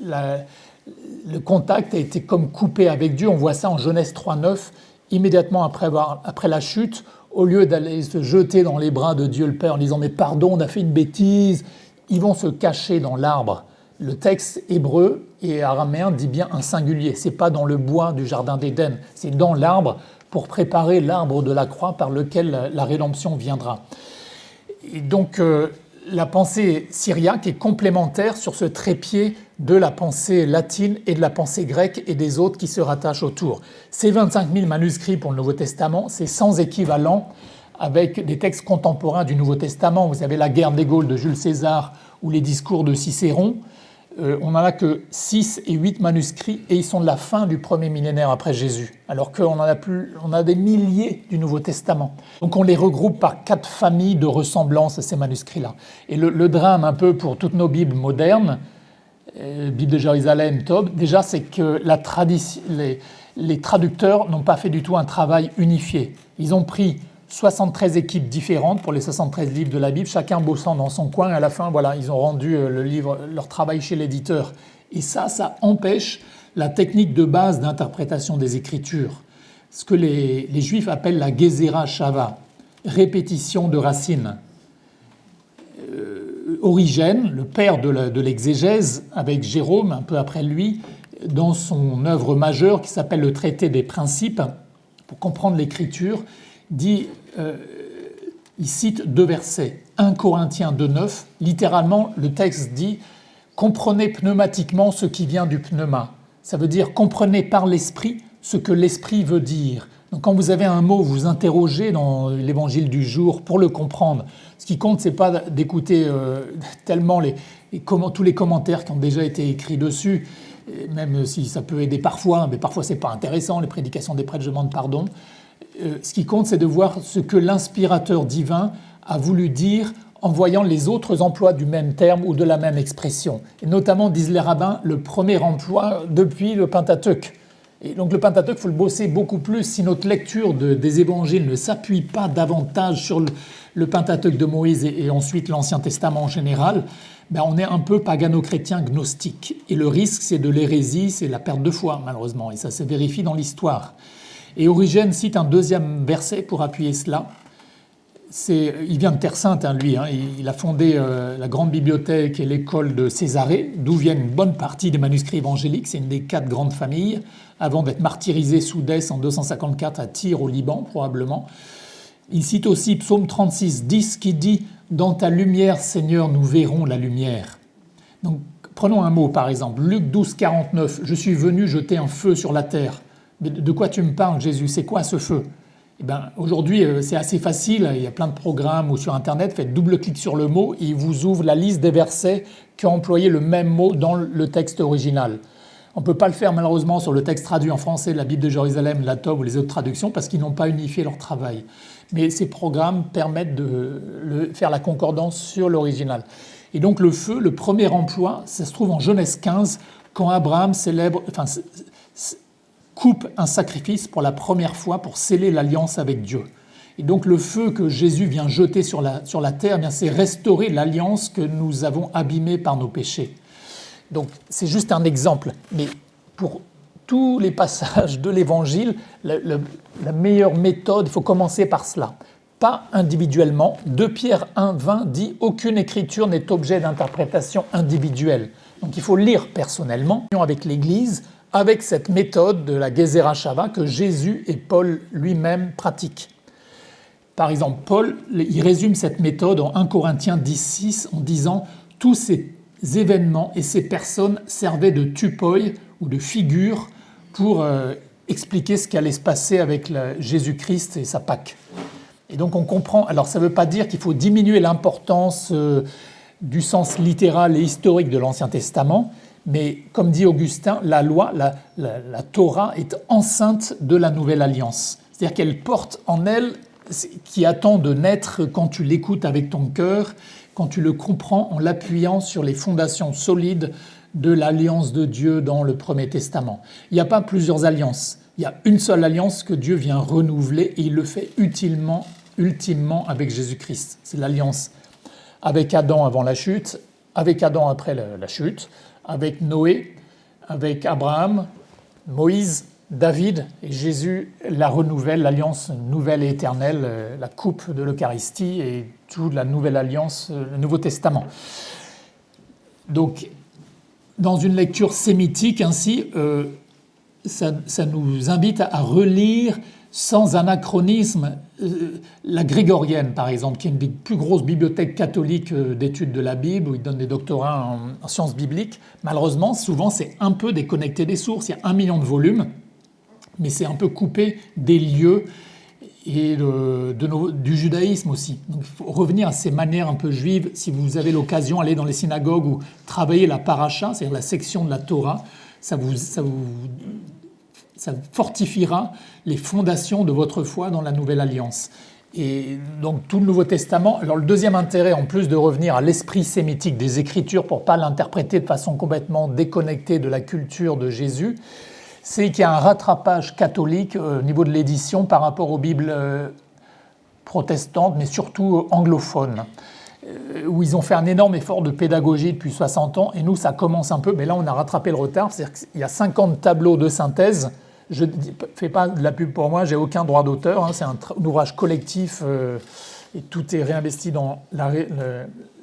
le contact a été comme coupé avec Dieu. On voit ça en Genèse 3:9, immédiatement après la chute. Au lieu d'aller se jeter dans les bras de Dieu le Père en disant « mais pardon, on a fait une bêtise », ils vont se cacher dans l'arbre. Le texte hébreu et araméen dit bien un singulier. Ce n'est pas dans le bois du jardin d'Éden, c'est dans l'arbre pour préparer l'arbre de la croix par lequel la rédemption viendra. Et donc la pensée syriaque est complémentaire sur ce trépied de la pensée latine et de la pensée grecque et des autres qui se rattachent autour. Ces 25 000 manuscrits pour le Nouveau Testament, c'est sans équivalent avec des textes contemporains du Nouveau Testament. Vous avez la guerre des Gaules de Jules César ou les discours de Cicéron. On n'en a que 6 et 8 manuscrits et ils sont de la fin du 1er millénaire après Jésus, alors qu'on on a des milliers du Nouveau Testament. Donc on les regroupe par 4 familles de ressemblances, ces manuscrits-là. Et le drame un peu pour toutes nos Bibles modernes, Bible de Jérusalem, Tob, déjà c'est que les traducteurs n'ont pas fait du tout un travail unifié. Ils ont pris 73 équipes différentes pour les 73 livres de la Bible, chacun bossant dans son coin. À la fin, voilà, ils ont rendu leur travail chez l'éditeur. Et ça empêche la technique de base d'interprétation des Écritures, ce que les Juifs appellent la Gezerah Shava, répétition de racines. Origène, le père de l'exégèse, avec Jérôme, un peu après lui, dans son œuvre majeure qui s'appelle le Traité des principes, pour comprendre l'Écriture, il cite 2 versets. 1 Corinthiens 2:9, littéralement, le texte dit « Comprenez pneumatiquement ce qui vient du pneuma ». Ça veut dire « Comprenez par l'esprit ce que l'esprit veut dire ». Donc quand vous avez un mot, vous interrogez dans l'évangile du jour pour le comprendre. Ce qui compte, ce n'est pas d'écouter tellement tous les commentaires qui ont déjà été écrits dessus, même si ça peut aider parfois, mais parfois ce n'est pas intéressant, les prédications des prêtres, je demande pardon. Ce qui compte, c'est de voir ce que l'inspirateur divin a voulu dire en voyant les autres emplois du même terme ou de la même expression. Et notamment, disent les rabbins, le premier emploi depuis le Pentateuque. Et donc le Pentateuque, il faut le bosser beaucoup plus. Si notre lecture des évangiles ne s'appuie pas davantage sur le Pentateuque de Moïse et ensuite l'Ancien Testament en général, on est un peu pagano-chrétien gnostique. Et le risque, c'est de l'hérésie, c'est la perte de foi, malheureusement. Et ça se vérifie dans l'histoire. Et Origène cite un 2e verset pour appuyer cela. Il vient de Terre Sainte, hein, lui. Hein. Il a fondé la grande bibliothèque et l'école de Césarée, d'où viennent une bonne partie des manuscrits évangéliques. C'est une des 4 grandes familles, avant d'être martyrisé sous Dès en 254 à Tyr, au Liban, probablement. Il cite aussi Psaume 36, 10, qui dit « Dans ta lumière, Seigneur, nous verrons la lumière ». Donc, prenons un mot, par exemple. Luc 12, 49, « Je suis venu jeter un feu sur la terre ». De quoi tu me parles, Jésus? C'est quoi ce feu? Eh ben, aujourd'hui, c'est assez facile. Il y a plein de programmes ou sur Internet. Faites double-clic sur le mot et il vous ouvre la liste des versets qui ont employé le même mot dans le texte original. On ne peut pas le faire malheureusement sur le texte traduit en français de la Bible de Jérusalem, la Tov ou les autres traductions parce qu'ils n'ont pas unifié leur travail. Mais ces programmes permettent de faire la concordance sur l'original. Et donc le feu, le premier emploi, ça se trouve en Genèse 15, quand Abraham coupe un sacrifice pour la première fois pour sceller l'alliance avec Dieu. Et donc le feu que Jésus vient jeter sur la terre, eh bien, c'est restaurer l'alliance que nous avons abîmée par nos péchés. Donc c'est juste un exemple, mais pour tous les passages de l'Évangile, la meilleure méthode, il faut commencer par cela. Pas individuellement. 2 Pierre 1, 20 dit « Aucune écriture n'est objet d'interprétation individuelle ». Donc il faut lire personnellement avec l'Église, avec cette méthode de la Gezerah Shava que Jésus et Paul lui-même pratiquent. Par exemple, Paul, il résume cette méthode en 1 Corinthiens 10, 6 en disant « Tous ces événements et ces personnes servaient de tupoi ou de figure pour expliquer ce qui allait se passer avec Jésus-Christ et sa Pâque. » Et donc on comprend, alors ça ne veut pas dire qu'il faut diminuer l'importance du sens littéral et historique de l'Ancien Testament, mais comme dit Augustin, la loi, la Torah est enceinte de la Nouvelle Alliance. C'est-à-dire qu'elle porte en elle qui attend de naître quand tu l'écoutes avec ton cœur, quand tu le comprends en l'appuyant sur les fondations solides de l'alliance de Dieu dans le Premier Testament. Il n'y a pas plusieurs alliances, il y a une seule alliance que Dieu vient renouveler et il le fait ultimement avec Jésus-Christ. C'est l'alliance avec Adam avant la chute, avec Adam après la chute, avec Noé, avec Abraham, Moïse, David, et Jésus la renouvelle, l'alliance nouvelle et éternelle, la coupe de l'Eucharistie et toute la nouvelle alliance, le Nouveau Testament. Donc, dans une lecture sémitique ainsi, ça nous invite à relire sans anachronisme la grégorienne, par exemple, qui est une des plus grosses bibliothèques catholiques d'études de la Bible, où ils donnent des doctorats en sciences bibliques. Malheureusement, souvent, c'est un peu déconnecté des sources. Il y a 1 million de volumes, mais c'est un peu coupé des lieux et du judaïsme aussi. Donc, il faut revenir à ces manières un peu juives. Si vous avez l'occasion d'aller dans les synagogues ou travailler la paracha, c'est-à-dire la section de la Torah, ça fortifiera les fondations de votre foi dans la Nouvelle Alliance. Et donc tout le Nouveau Testament. Alors le deuxième intérêt, en plus de revenir à l'esprit sémitique des Écritures pour ne pas l'interpréter de façon complètement déconnectée de la culture de Jésus, c'est qu'il y a un rattrapage catholique au niveau de l'édition par rapport aux Bibles protestantes, mais surtout anglophones, où ils ont fait un énorme effort de pédagogie depuis 60 ans, et nous, ça commence un peu, mais là, on a rattrapé le retard. C'est-à-dire qu'il y a 50 tableaux de synthèse. Je ne fais pas de la pub pour moi, j'ai aucun droit d'auteur, hein, c'est un ouvrage collectif et tout est réinvesti dans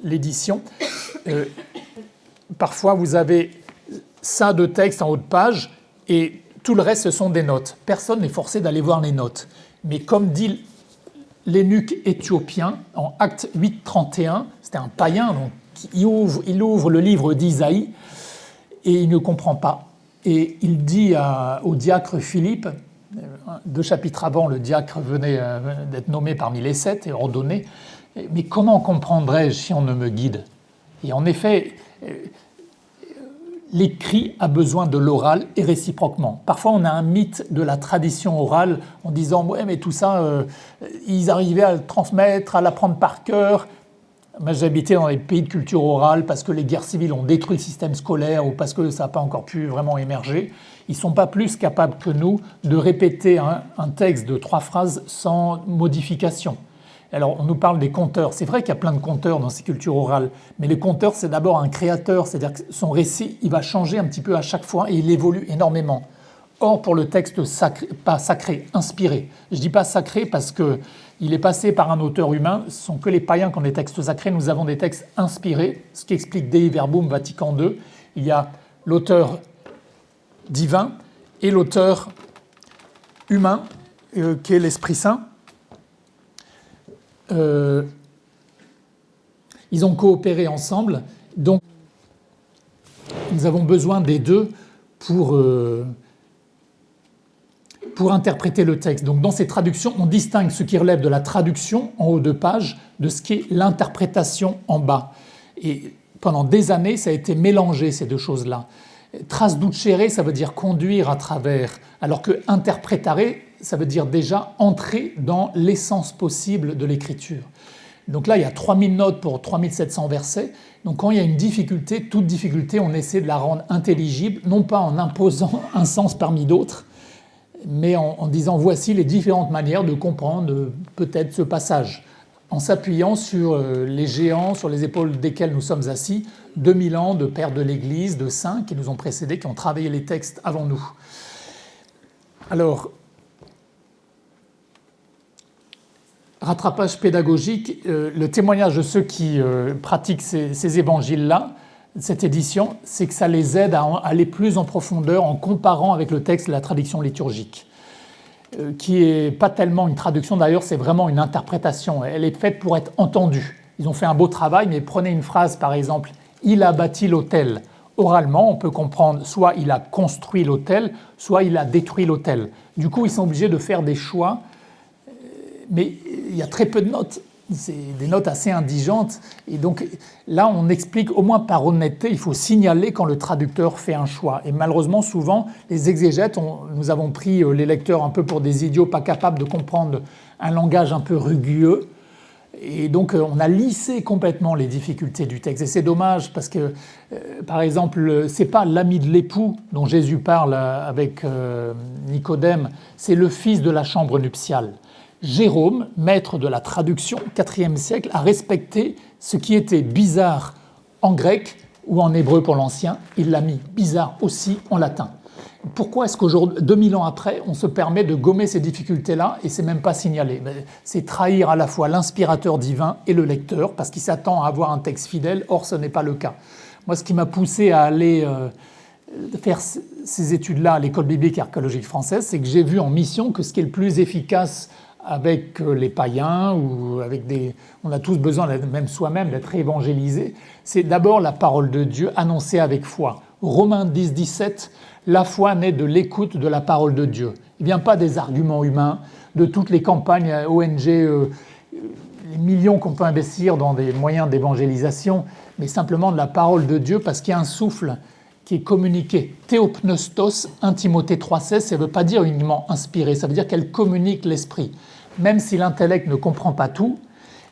l'édition. Parfois, vous avez ça de texte en haut de page et tout le reste, ce sont des notes. Personne n'est forcé d'aller voir les notes. Mais comme dit l'eunuque éthiopien en Acte 8, 31, c'était un païen, donc il ouvre le livre d'Isaïe et il ne comprend pas. Et il dit au diacre Philippe, 2 chapitres avant, le diacre venait d'être nommé parmi les 7 et ordonné, « Mais comment comprendrais-je si on ne me guide ?» Et en effet, l'écrit a besoin de l'oral et réciproquement. Parfois, on a un mythe de la tradition orale en disant « Ouais, mais tout ça, ils arrivaient à le transmettre, à l'apprendre par cœur. » Moi, j'ai habité dans les pays de culture orale parce que les guerres civiles ont détruit le système scolaire ou parce que ça n'a pas encore pu vraiment émerger. Ils ne sont pas plus capables que nous de répéter un texte de 3 phrases sans modification. Alors, on nous parle des conteurs. C'est vrai qu'il y a plein de conteurs dans ces cultures orales, mais les conteurs, c'est d'abord un créateur, c'est-à-dire que son récit, il va changer un petit peu à chaque fois et il évolue énormément. Or, pour le texte sacré, pas sacré, inspiré, je ne dis pas sacré parce qu'il est passé par un auteur humain, ce ne sont que les païens qui ont des textes sacrés, nous avons des textes inspirés, ce qui explique Dei Verbum Vatican II. Il y a l'auteur divin et l'auteur humain, qui est l'Esprit Saint. Ils ont coopéré ensemble, donc nous avons besoin des deux pour interpréter le texte. Donc dans ces traductions, on distingue ce qui relève de la traduction en haut de page de ce qui est l'interprétation en bas. Et pendant des années, ça a été mélangé, ces deux choses-là. Trasducere, ça veut dire conduire à travers, alors que interpretare, ça veut dire déjà entrer dans l'essence possible de l'écriture. Donc là, il y a 3000 notes pour 3700 versets. Donc quand il y a une difficulté, toute difficulté, on essaie de la rendre intelligible, non pas en imposant un sens parmi d'autres, mais en disant voici les différentes manières de comprendre peut-être ce passage, en s'appuyant sur les géants sur les épaules desquels nous sommes assis, 2000 ans de pères de l'Église, de saints qui nous ont précédés, qui ont travaillé les textes avant nous. Alors, rattrapage pédagogique, le témoignage de ceux qui pratiquent ces évangiles-là, cette édition, c'est que ça les aide à aller plus en profondeur en comparant avec le texte de la traduction liturgique, qui n'est pas tellement une traduction, d'ailleurs c'est vraiment une interprétation, elle est faite pour être entendue. Ils ont fait un beau travail, mais prenez une phrase par exemple, « il a bâti l'autel ». Oralement, on peut comprendre soit il a construit l'autel, soit il a détruit l'autel. Du coup, ils sont obligés de faire des choix, mais il y a très peu de notes. C'est des notes assez indigentes. Et donc là, on explique, au moins par honnêteté, il faut signaler quand le traducteur fait un choix. Et malheureusement, souvent, les exégètes, nous avons pris les lecteurs un peu pour des idiots pas capables de comprendre un langage un peu rugueux. Et donc, on a lissé complètement les difficultés du texte. Et c'est dommage parce que, par exemple, c'est pas l'ami de l'époux dont Jésus parle avec Nicodème, c'est le fils de la chambre nuptiale. Jérôme, maître de la traduction, IVe siècle, a respecté ce qui était bizarre en grec ou en hébreu pour l'ancien, il l'a mis bizarre aussi en latin. Pourquoi est-ce qu'aujourd'hui, 2000 ans après, on se permet de gommer ces difficultés-là et c'est même pas signalé? C'est trahir à la fois l'inspirateur divin et le lecteur parce qu'il s'attend à avoir un texte fidèle, or ce n'est pas le cas. Moi, ce qui m'a poussé à aller faire ces études-là à l'école biblique et archéologique française, c'est que j'ai vu en mission que ce qui est le plus efficace avec les païens ou avec des... On a tous besoin, même soi-même, d'être évangélisés. C'est d'abord la parole de Dieu annoncée avec foi. Romains 10, 17, la foi naît de l'écoute de la parole de Dieu. Il ne vient pas des arguments humains, de toutes les campagnes ONG, les millions qu'on peut investir dans des moyens d'évangélisation, mais simplement de la parole de Dieu parce qu'il y a un souffle qui est communiqué. Théopneustos, 1 Timothée 3,16, ça ne veut pas dire uniquement inspiré, ça veut dire qu'elle communique l'esprit. Même si l'intellect ne comprend pas tout,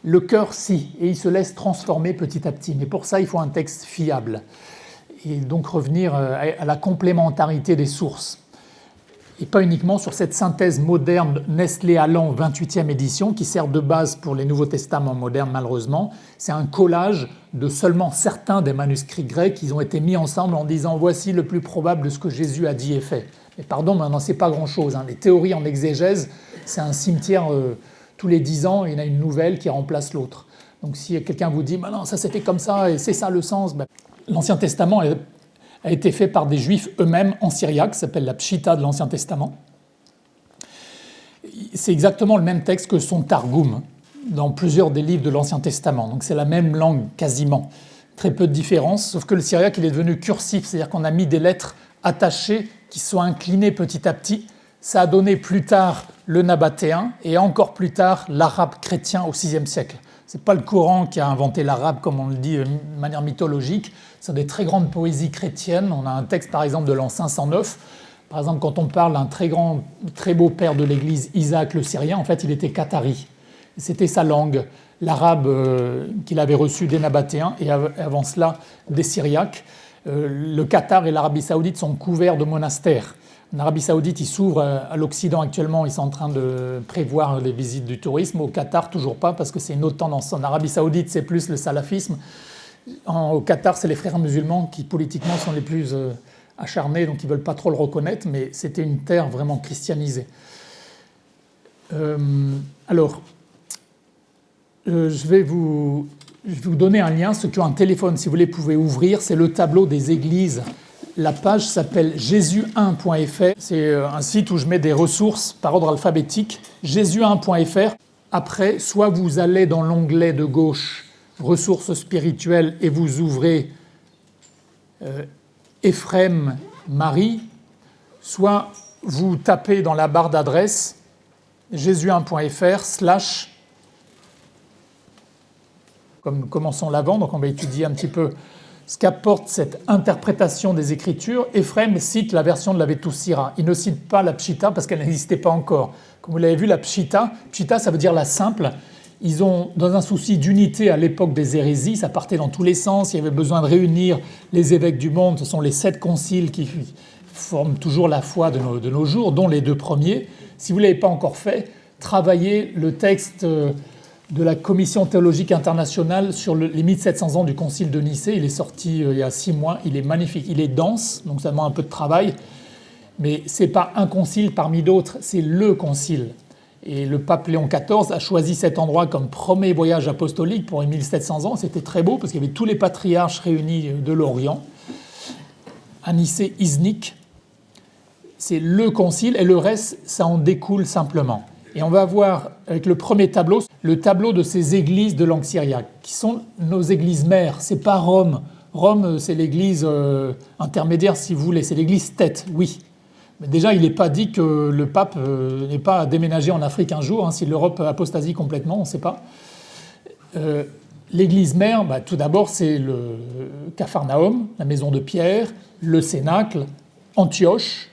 le cœur si, et il se laisse transformer petit à petit. Mais pour ça, il faut un texte fiable. Et donc revenir à la complémentarité des sources. Et pas uniquement sur cette synthèse moderne Nestlé-Aland 28e édition qui sert de base pour les Nouveaux Testaments modernes malheureusement. C'est un collage de seulement certains des manuscrits grecs qui ont été mis ensemble en disant voici le plus probable de ce que Jésus a dit et fait. Mais pardon, mais on n'en sait pas grand-chose. Les théories en exégèse, c'est un cimetière tous les 10 ans, il y en a une nouvelle qui remplace l'autre. Donc si quelqu'un vous dit bah non, ça c'était comme ça et c'est ça le sens, l'Ancien Testament a été fait par des Juifs eux-mêmes en syriaque, ça s'appelle la Pshita de l'Ancien Testament. C'est exactement le même texte que son Targum dans plusieurs des livres de l'Ancien Testament. Donc c'est la même langue quasiment. Très peu de différence, sauf que le syriaque il est devenu cursif, c'est-à-dire qu'on a mis des lettres attachées qui sont inclinées petit à petit. Ça a donné plus tard le nabatéen et encore plus tard l'arabe chrétien au VIe siècle. Ce n'est pas le Coran qui a inventé l'arabe, comme on le dit de manière mythologique. C'est des très grandes poésies chrétiennes. On a un texte, par exemple, de l'an 509. Par exemple, quand on parle d'un très beau père de l'Église, Isaac le Syrien, en fait, il était qattari. C'était sa langue, l'arabe qu'il avait reçu des Nabatéens et avant cela des Syriaques. Le Qatar et l'Arabie Saoudite sont couverts de monastères. En Arabie Saoudite, ils s'ouvrent à l'Occident actuellement, ils sont en train de prévoir les visites du tourisme. Au Qatar, toujours pas, parce que c'est une autre tendance. En Arabie Saoudite, c'est plus le salafisme. Au Qatar, c'est les frères musulmans qui, politiquement, sont les plus acharnés, donc ils ne veulent pas trop le reconnaître, mais c'était une terre vraiment christianisée. Alors, je vais vous donner un lien. Ceux qui ont un téléphone, si vous voulez, pouvez ouvrir. C'est le tableau des églises. La page s'appelle jésus1.fr. C'est un site où je mets des ressources par ordre alphabétique. jésus1.fr. Après, soit vous allez dans l'onglet de gauche ressources spirituelles et vous ouvrez Ephrem Marie, soit vous tapez dans la barre d'adresse jésus1.fr/ comme commençons l'avant, donc on va étudier un petit peu ce qu'apporte cette interprétation des Écritures. Ephrem cite la version de la Vetus Sira. Il ne cite pas la Pshita parce qu'elle n'existait pas encore. Comme vous l'avez vu, la Pshita, ça veut dire la simple. Ils ont, dans un souci d'unité à l'époque des hérésies, ça partait dans tous les sens, il y avait besoin de réunir les évêques du monde, ce sont les 7 conciles qui forment toujours la foi de nos jours, dont les 2 premiers. Si vous ne l'avez pas encore fait, travaillez le texte de la Commission théologique internationale sur les 1700 ans du concile de Nicée. Il est sorti il y a 6 mois, il est magnifique, il est dense, donc ça demande un peu de travail, mais ce n'est pas un concile parmi d'autres, c'est le concile. Et le pape Léon XIV a choisi cet endroit comme premier voyage apostolique pour les 1700 ans. C'était très beau parce qu'il y avait tous les patriarches réunis de l'Orient. À Nicée, Iznik, c'est le concile et le reste, ça en découle simplement. Et on va voir avec le premier tableau, le tableau de ces églises de langue syriaque, qui sont nos églises mères. C'est pas Rome. Rome, c'est l'église intermédiaire, si vous voulez. C'est l'église tête, oui. Mais déjà, il n'est pas dit que le pape n'est pas déménagé en Afrique un jour, si l'Europe apostasie complètement, on ne sait pas. L'église mère, tout d'abord, c'est le Capharnaüm, la maison de Pierre, le Cénacle, Antioche.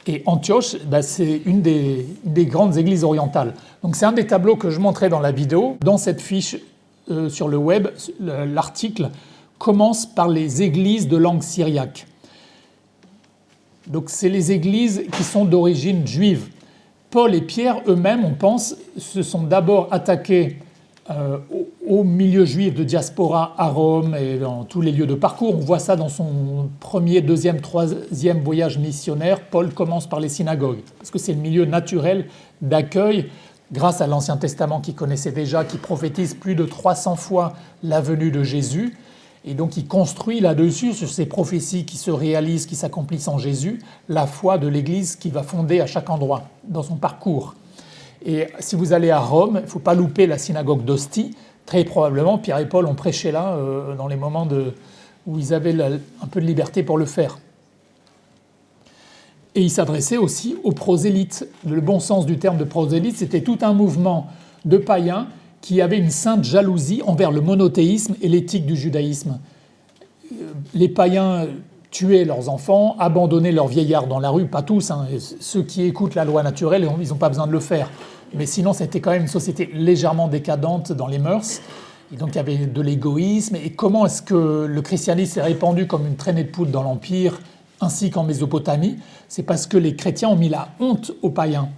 Et Antioche, c'est une des grandes églises orientales. Donc c'est un des tableaux que je montrais dans la vidéo. Dans cette fiche sur le web, l'article commence par les églises de langue syriaque. Donc c'est les églises qui sont d'origine juive. Paul et Pierre eux-mêmes, on pense, se sont d'abord attaqués au milieu juif de diaspora à Rome et dans tous les lieux de parcours. On voit ça dans son premier, deuxième, troisième voyage missionnaire. Paul commence par les synagogues, parce que c'est le milieu naturel d'accueil, grâce à l'Ancien Testament qu'il connaissait déjà, qui prophétise plus de 300 fois la venue de Jésus. Et donc il construit là-dessus, sur ces prophéties qui se réalisent, qui s'accomplissent en Jésus, la foi de l'Église qu'il va fonder à chaque endroit dans son parcours. Et si vous allez à Rome, il ne faut pas louper la synagogue d'Ostie. Très probablement, Pierre et Paul ont prêché là dans les moments où ils avaient un peu de liberté pour le faire. Et ils s'adressaient aussi aux prosélytes. Le bon sens du terme de prosélyte, c'était tout un mouvement de païens qui avaient une sainte jalousie envers le monothéisme et l'éthique du judaïsme. Les païens tuaient leurs enfants, abandonnaient leurs vieillards dans la rue, pas tous, ceux qui écoutent la loi naturelle, ils n'ont pas besoin de le faire. Mais sinon, c'était quand même une société légèrement décadente dans les mœurs. Et donc, il y avait de l'égoïsme. Et comment est-ce que le christianisme s'est répandu comme une traînée de poudre dans l'Empire, ainsi qu'en Mésopotamie? C'est parce que les chrétiens ont mis la honte aux païens,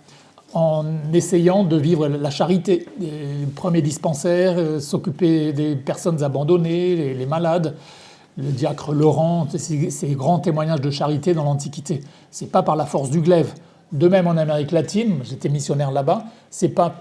en essayant de vivre la charité. Les premiers dispensaires, s'occuper des personnes abandonnées, les malades. Le diacre Laurent, ces grands témoignages de charité dans l'Antiquité. Ce n'est pas par la force du glaive. De même en Amérique latine, j'étais missionnaire là-bas, ce n'est pas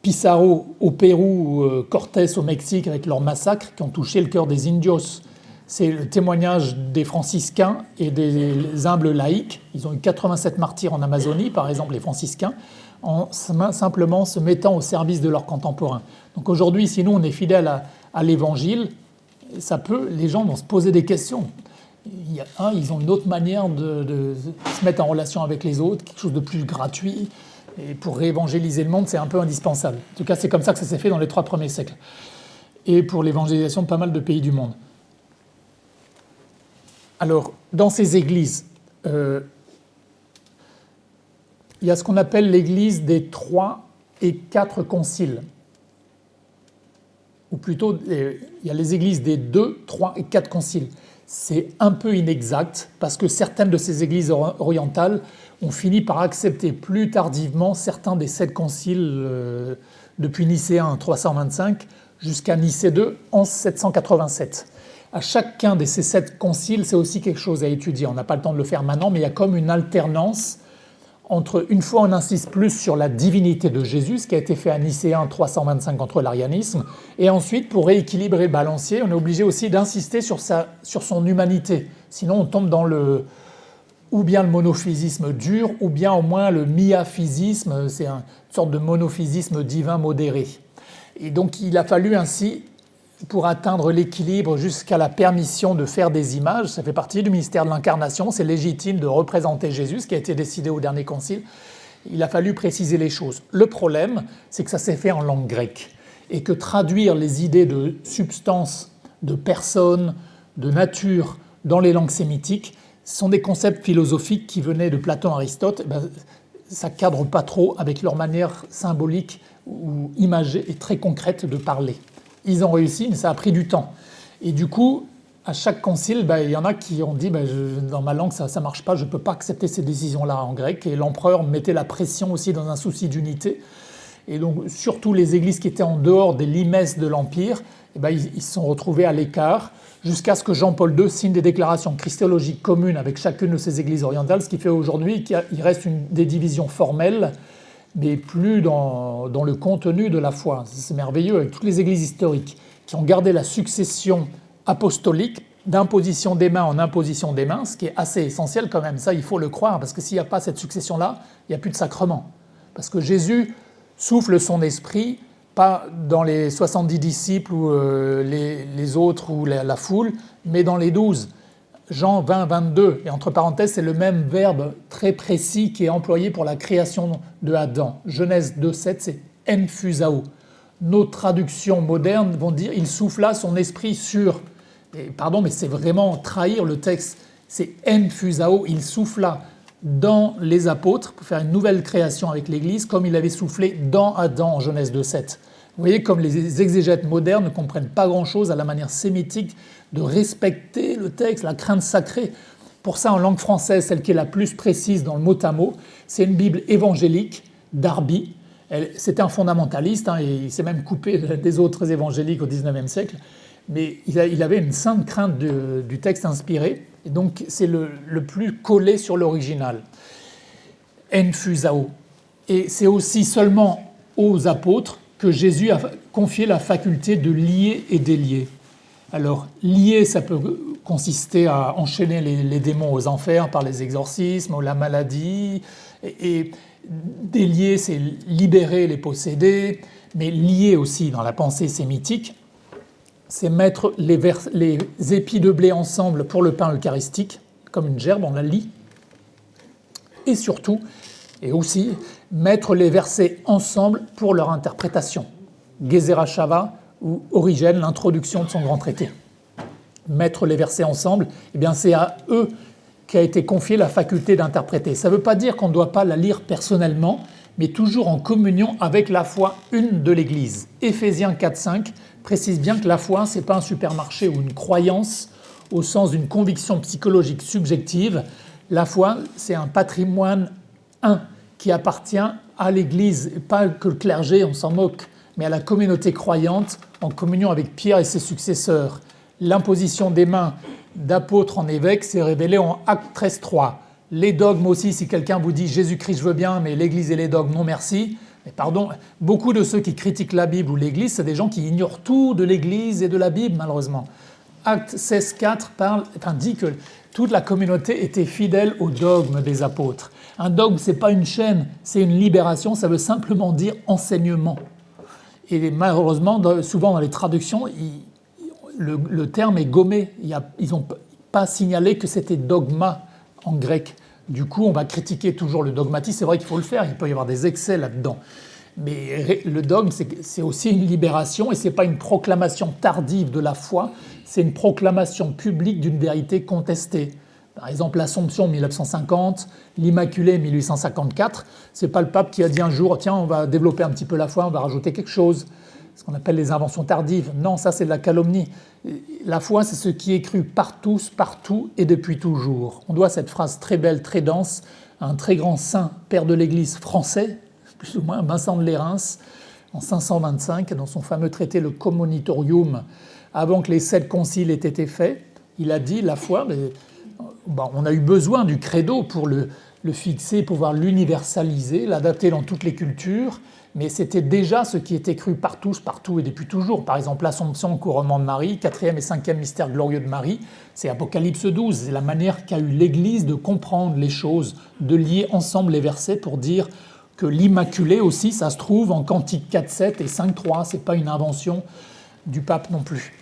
Pizarro au Pérou ou Cortés au Mexique avec leurs massacres qui ont touché le cœur des indios. C'est le témoignage des franciscains et des humbles laïcs. Ils ont eu 87 martyrs en Amazonie, par exemple les franciscains, en simplement se mettant au service de leurs contemporains. Donc aujourd'hui, si nous on est fidèles à l'Évangile, les gens vont se poser des questions. Ils ont une autre manière de se mettre en relation avec les autres, quelque chose de plus gratuit. Et pour réévangéliser le monde, c'est un peu indispensable. En tout cas, c'est comme ça que ça s'est fait dans les 3 premiers siècles. Et pour l'évangélisation de pas mal de pays du monde. Alors, dans ces églises, il y a ce qu'on appelle l'église des 3 et 4 conciles. Ou plutôt, il y a les églises des 2, 3 et 4 conciles. C'est un peu inexact, parce que certaines de ces églises orientales ont fini par accepter plus tardivement certains des 7 conciles depuis Nicée 1 en 325 jusqu'à Nicée 2 en 787. à chacun de ces 7 conciles, c'est aussi quelque chose à étudier. On n'a pas le temps de le faire maintenant, mais il y a comme une alternance entre, une fois on insiste plus sur la divinité de Jésus, ce qui a été fait à Nicée 1 325 contre l'arianisme, et ensuite pour rééquilibrer le balancier, on est obligé aussi d'insister sur son humanité. Sinon on tombe dans ou bien le monophysisme dur, ou bien au moins le miaphysisme, c'est une sorte de monophysisme divin modéré. Et donc il a fallu ainsi, pour atteindre l'équilibre jusqu'à la permission de faire des images, ça fait partie du mystère de l'incarnation, c'est légitime de représenter Jésus, ce qui a été décidé au dernier concile, il a fallu préciser les choses. Le problème, c'est que ça s'est fait en langue grecque, et que traduire les idées de substance, de personne, de nature dans les langues sémitiques, ce sont des concepts philosophiques qui venaient de Platon, Aristote, ça ne cadre pas trop avec leur manière symbolique ou imagée et très concrète de parler. Ils ont réussi, mais ça a pris du temps. Et du coup, à chaque concile, il y en a qui ont dit dans ma langue, ça ne marche pas, je ne peux pas accepter ces décisions-là en grec. Et l'empereur mettait la pression aussi dans un souci d'unité. Et donc, surtout les églises qui étaient en dehors des limesses de l'Empire, ils se sont retrouvés à l'écart, jusqu'à ce que Jean-Paul II signe des déclarations christologiques communes avec chacune de ces églises orientales, ce qui fait aujourd'hui qu'il reste des divisions formelles, mais plus dans le contenu de la foi. C'est merveilleux, avec toutes les églises historiques qui ont gardé la succession apostolique d'imposition des mains en imposition des mains, ce qui est assez essentiel quand même, ça il faut le croire, parce que s'il n'y a pas cette succession-là, il n'y a plus de sacrement. Parce que Jésus souffle son esprit, pas dans les 70 disciples ou les autres ou la foule, mais dans les 12. Jean 20, 22, et entre parenthèses, c'est le même verbe très précis qui est employé pour la création de Adam. Genèse 2, 7, c'est emphusao. Nos traductions modernes vont dire il souffla son esprit sur. Et pardon, mais c'est vraiment trahir le texte. C'est emphusao, il souffla dans les apôtres pour faire une nouvelle création avec l'Église, comme il avait soufflé dans Adam en Genèse 2, 7. Vous voyez comme les exégètes modernes ne comprennent pas grand-chose à la manière sémitique de respecter le texte, la crainte sacrée. Pour ça, en langue française, celle qui est la plus précise dans le mot à mot, c'est une Bible évangélique d'Arby. C'était un fondamentaliste, et il s'est même coupé des autres évangéliques au XIXe siècle, mais il avait une sainte crainte du texte inspiré, et donc c'est le plus collé sur l'original. Enfusao. Et c'est aussi seulement aux apôtres que Jésus a confié la faculté de lier et délier. Alors, lier, ça peut consister à enchaîner les démons aux enfers par les exorcismes ou la maladie, et délier, c'est libérer les possédés, mais lier aussi dans la pensée sémitique, c'est mettre les épis de blé ensemble pour le pain eucharistique, comme une gerbe, on la lie, et surtout, et aussi, mettre les versets ensemble pour leur interprétation. Gezerah Shava ou Origène, l'introduction de son grand traité. Mettre les versets ensemble, c'est à eux qu'a été confiée la faculté d'interpréter. Ça ne veut pas dire qu'on ne doit pas la lire personnellement, mais toujours en communion avec la foi une de l'Église. Éphésiens 4,5 précise bien que la foi, ce n'est pas un supermarché ou une croyance au sens d'une conviction psychologique subjective. La foi, c'est un patrimoine qui appartient à l'Église, et pas que le clergé, on s'en moque, mais à la communauté croyante en communion avec Pierre et ses successeurs. L'imposition des mains d'apôtres en évêques s'est révélée en Acte 13.3. Les dogmes aussi, si quelqu'un vous dit « Jésus-Christ, je veux bien, mais l'Église et les dogmes, non merci », mais pardon, beaucoup de ceux qui critiquent la Bible ou l'Église, c'est des gens qui ignorent tout de l'Église et de la Bible, malheureusement. Acte 16.4 dit que toute la communauté était fidèle au dogme des apôtres. Un dogme, ce n'est pas une chaîne, c'est une libération, ça veut simplement dire enseignement. Et malheureusement, souvent dans les traductions, le terme est gommé. Ils n'ont pas signalé que c'était dogma en grec. Du coup, on va critiquer toujours le dogmatisme. C'est vrai qu'il faut le faire, il peut y avoir des excès là-dedans. Mais le dogme, c'est aussi une libération, et ce n'est pas une proclamation tardive de la foi, c'est une proclamation publique d'une vérité contestée. Par exemple, l'Assomption 1950, l'Immaculée 1854, ce n'est pas le pape qui a dit un jour « Tiens, on va développer un petit peu la foi, on va rajouter quelque chose », ce qu'on appelle les inventions tardives. Non, ça c'est de la calomnie. La foi, c'est ce qui est cru par tous, partout et depuis toujours. On doit cette phrase très belle, très dense, à un très grand saint, père de l'Église français, plus ou moins Vincent de Lérins, en 525, dans son fameux traité Le Commonitorium, avant que les 7 conciles aient été faits, il a dit, la foi, on a eu besoin du credo pour le fixer, pouvoir l'universaliser, l'adapter dans toutes les cultures, mais c'était déjà ce qui était cru par tous, partout et depuis toujours. Par exemple, l'Assomption, le couronnement de Marie, 4e et 5e mystère glorieux de Marie, c'est Apocalypse 12, c'est la manière qu'a eu l'Église de comprendre les choses, de lier ensemble les versets pour dire que l'Immaculée aussi, ça se trouve en Cantique 4.7 et 5.3, c'est pas une invention du pape non plus.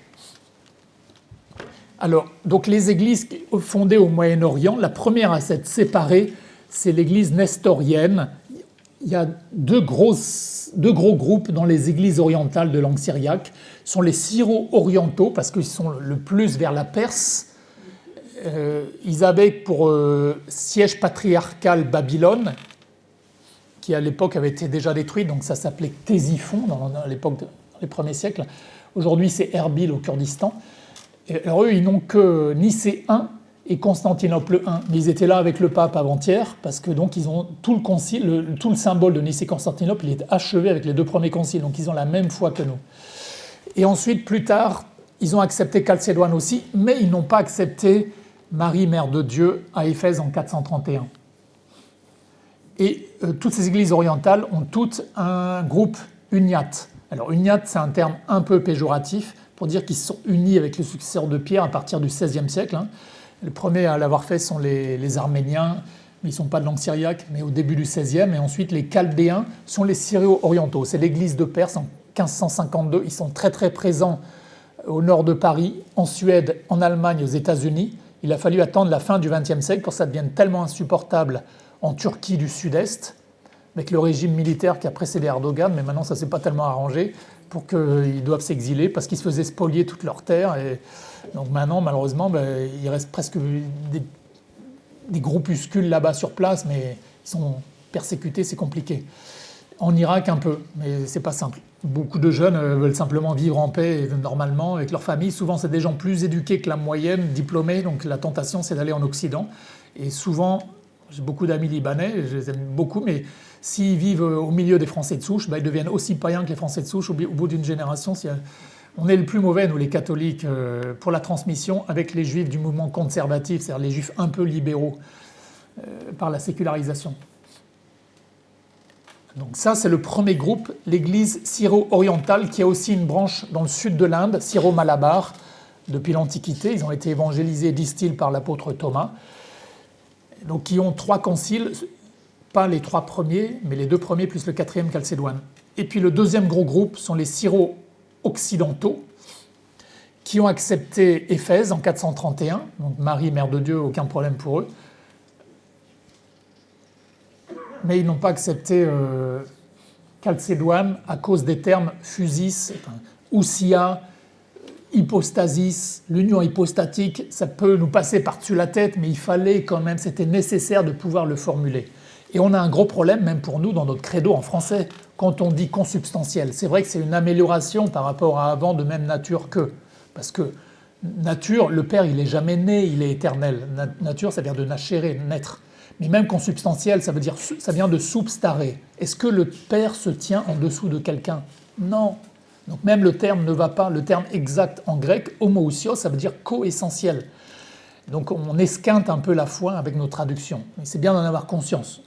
Alors, donc les églises fondées au Moyen-Orient, la première à s'être séparée, c'est l'église nestorienne. Il y a deux gros groupes dans les églises orientales de langue syriaque. Ce sont les syro-orientaux, parce qu'ils sont le plus vers la Perse. Ils avaient pour siège patriarcal Babylone, qui à l'époque avait été déjà détruite, donc ça s'appelait Ctésiphon dans l'époque, dans les premiers siècles. Aujourd'hui, c'est Erbil au Kurdistan. Alors eux, ils n'ont que Nicée I et Constantinople I, mais ils étaient là avec le pape avant-hier, parce que donc ils ont tout le concile, tout le symbole de Nicée-Constantinople, il est achevé avec les 2 premiers conciles, donc ils ont la même foi que nous. Et ensuite, plus tard, ils ont accepté Chalcédoine aussi, mais ils n'ont pas accepté Marie, Mère de Dieu, à Éphèse en 431. Et toutes ces églises orientales ont toutes un groupe uniate. Alors uniate, c'est un terme un peu péjoratif, pour dire qu'ils sont unis avec les successeurs de Pierre à partir du XVIe siècle. Les premiers à l'avoir fait sont les Arméniens, mais ils ne sont pas de langue syriaque, mais au début du XVIe. Et ensuite, les Chaldéens sont les Syrio-orientaux. C'est l'église de Perse en 1552. Ils sont très très présents au nord de Paris, en Suède, en Allemagne, aux États-Unis. Il a fallu attendre la fin du XXe siècle pour que ça devienne tellement insupportable en Turquie du Sud-Est, avec le régime militaire qui a précédé Erdogan, mais maintenant ça ne s'est pas tellement arrangé, pour qu'ils doivent s'exiler parce qu'ils se faisaient spolier toutes leurs terres. Et donc maintenant, malheureusement, il reste presque des groupuscules là-bas sur place, mais ils sont persécutés, c'est compliqué. En Irak, un peu, mais c'est pas simple. Beaucoup de jeunes veulent simplement vivre en paix normalement avec leur famille. Souvent, c'est des gens plus éduqués que la moyenne, diplômés, donc la tentation, c'est d'aller en Occident. Et souvent, j'ai beaucoup d'amis libanais, je les aime beaucoup, mais s'ils vivent au milieu des Français de souche, ils deviennent aussi païens que les Français de souche au bout d'une génération. On est le plus mauvais, nous les catholiques, pour la transmission avec les juifs du mouvement conservatif, c'est-à-dire les juifs un peu libéraux par la sécularisation. Donc ça, c'est le premier groupe, l'église syro-orientale, qui a aussi une branche dans le sud de l'Inde, syro-malabar, depuis l'Antiquité. Ils ont été évangélisés, disent-ils, par l'apôtre Thomas. Donc qui ont 3 conciles, pas les 3 premiers, mais les 2 premiers plus le 4e Chalcédoine. Et puis le deuxième gros groupe sont les syro-occidentaux, qui ont accepté Éphèse en 431, donc Marie, Mère de Dieu, aucun problème pour eux. Mais ils n'ont pas accepté Chalcédoine à cause des termes phusis, ousia, hypostasis, l'union hypostatique, ça peut nous passer par-dessus la tête, mais il fallait quand même, c'était nécessaire de pouvoir le formuler. Et on a un gros problème, même pour nous, dans notre credo en français, quand on dit consubstantiel. C'est vrai que c'est une amélioration par rapport à avant, de même nature que. Parce que nature, le Père, il n'est jamais né, il est éternel. Nature, ça veut dire de nachérer, naître. Mais même consubstantiel, ça vient de substare. Est-ce que le Père se tient en dessous de quelqu'un? Non. Donc même le terme ne va pas, le terme exact en grec, homoousios, ça veut dire coessentiel. Donc on esquinte un peu la foi avec nos traductions. Mais c'est bien d'en avoir conscience.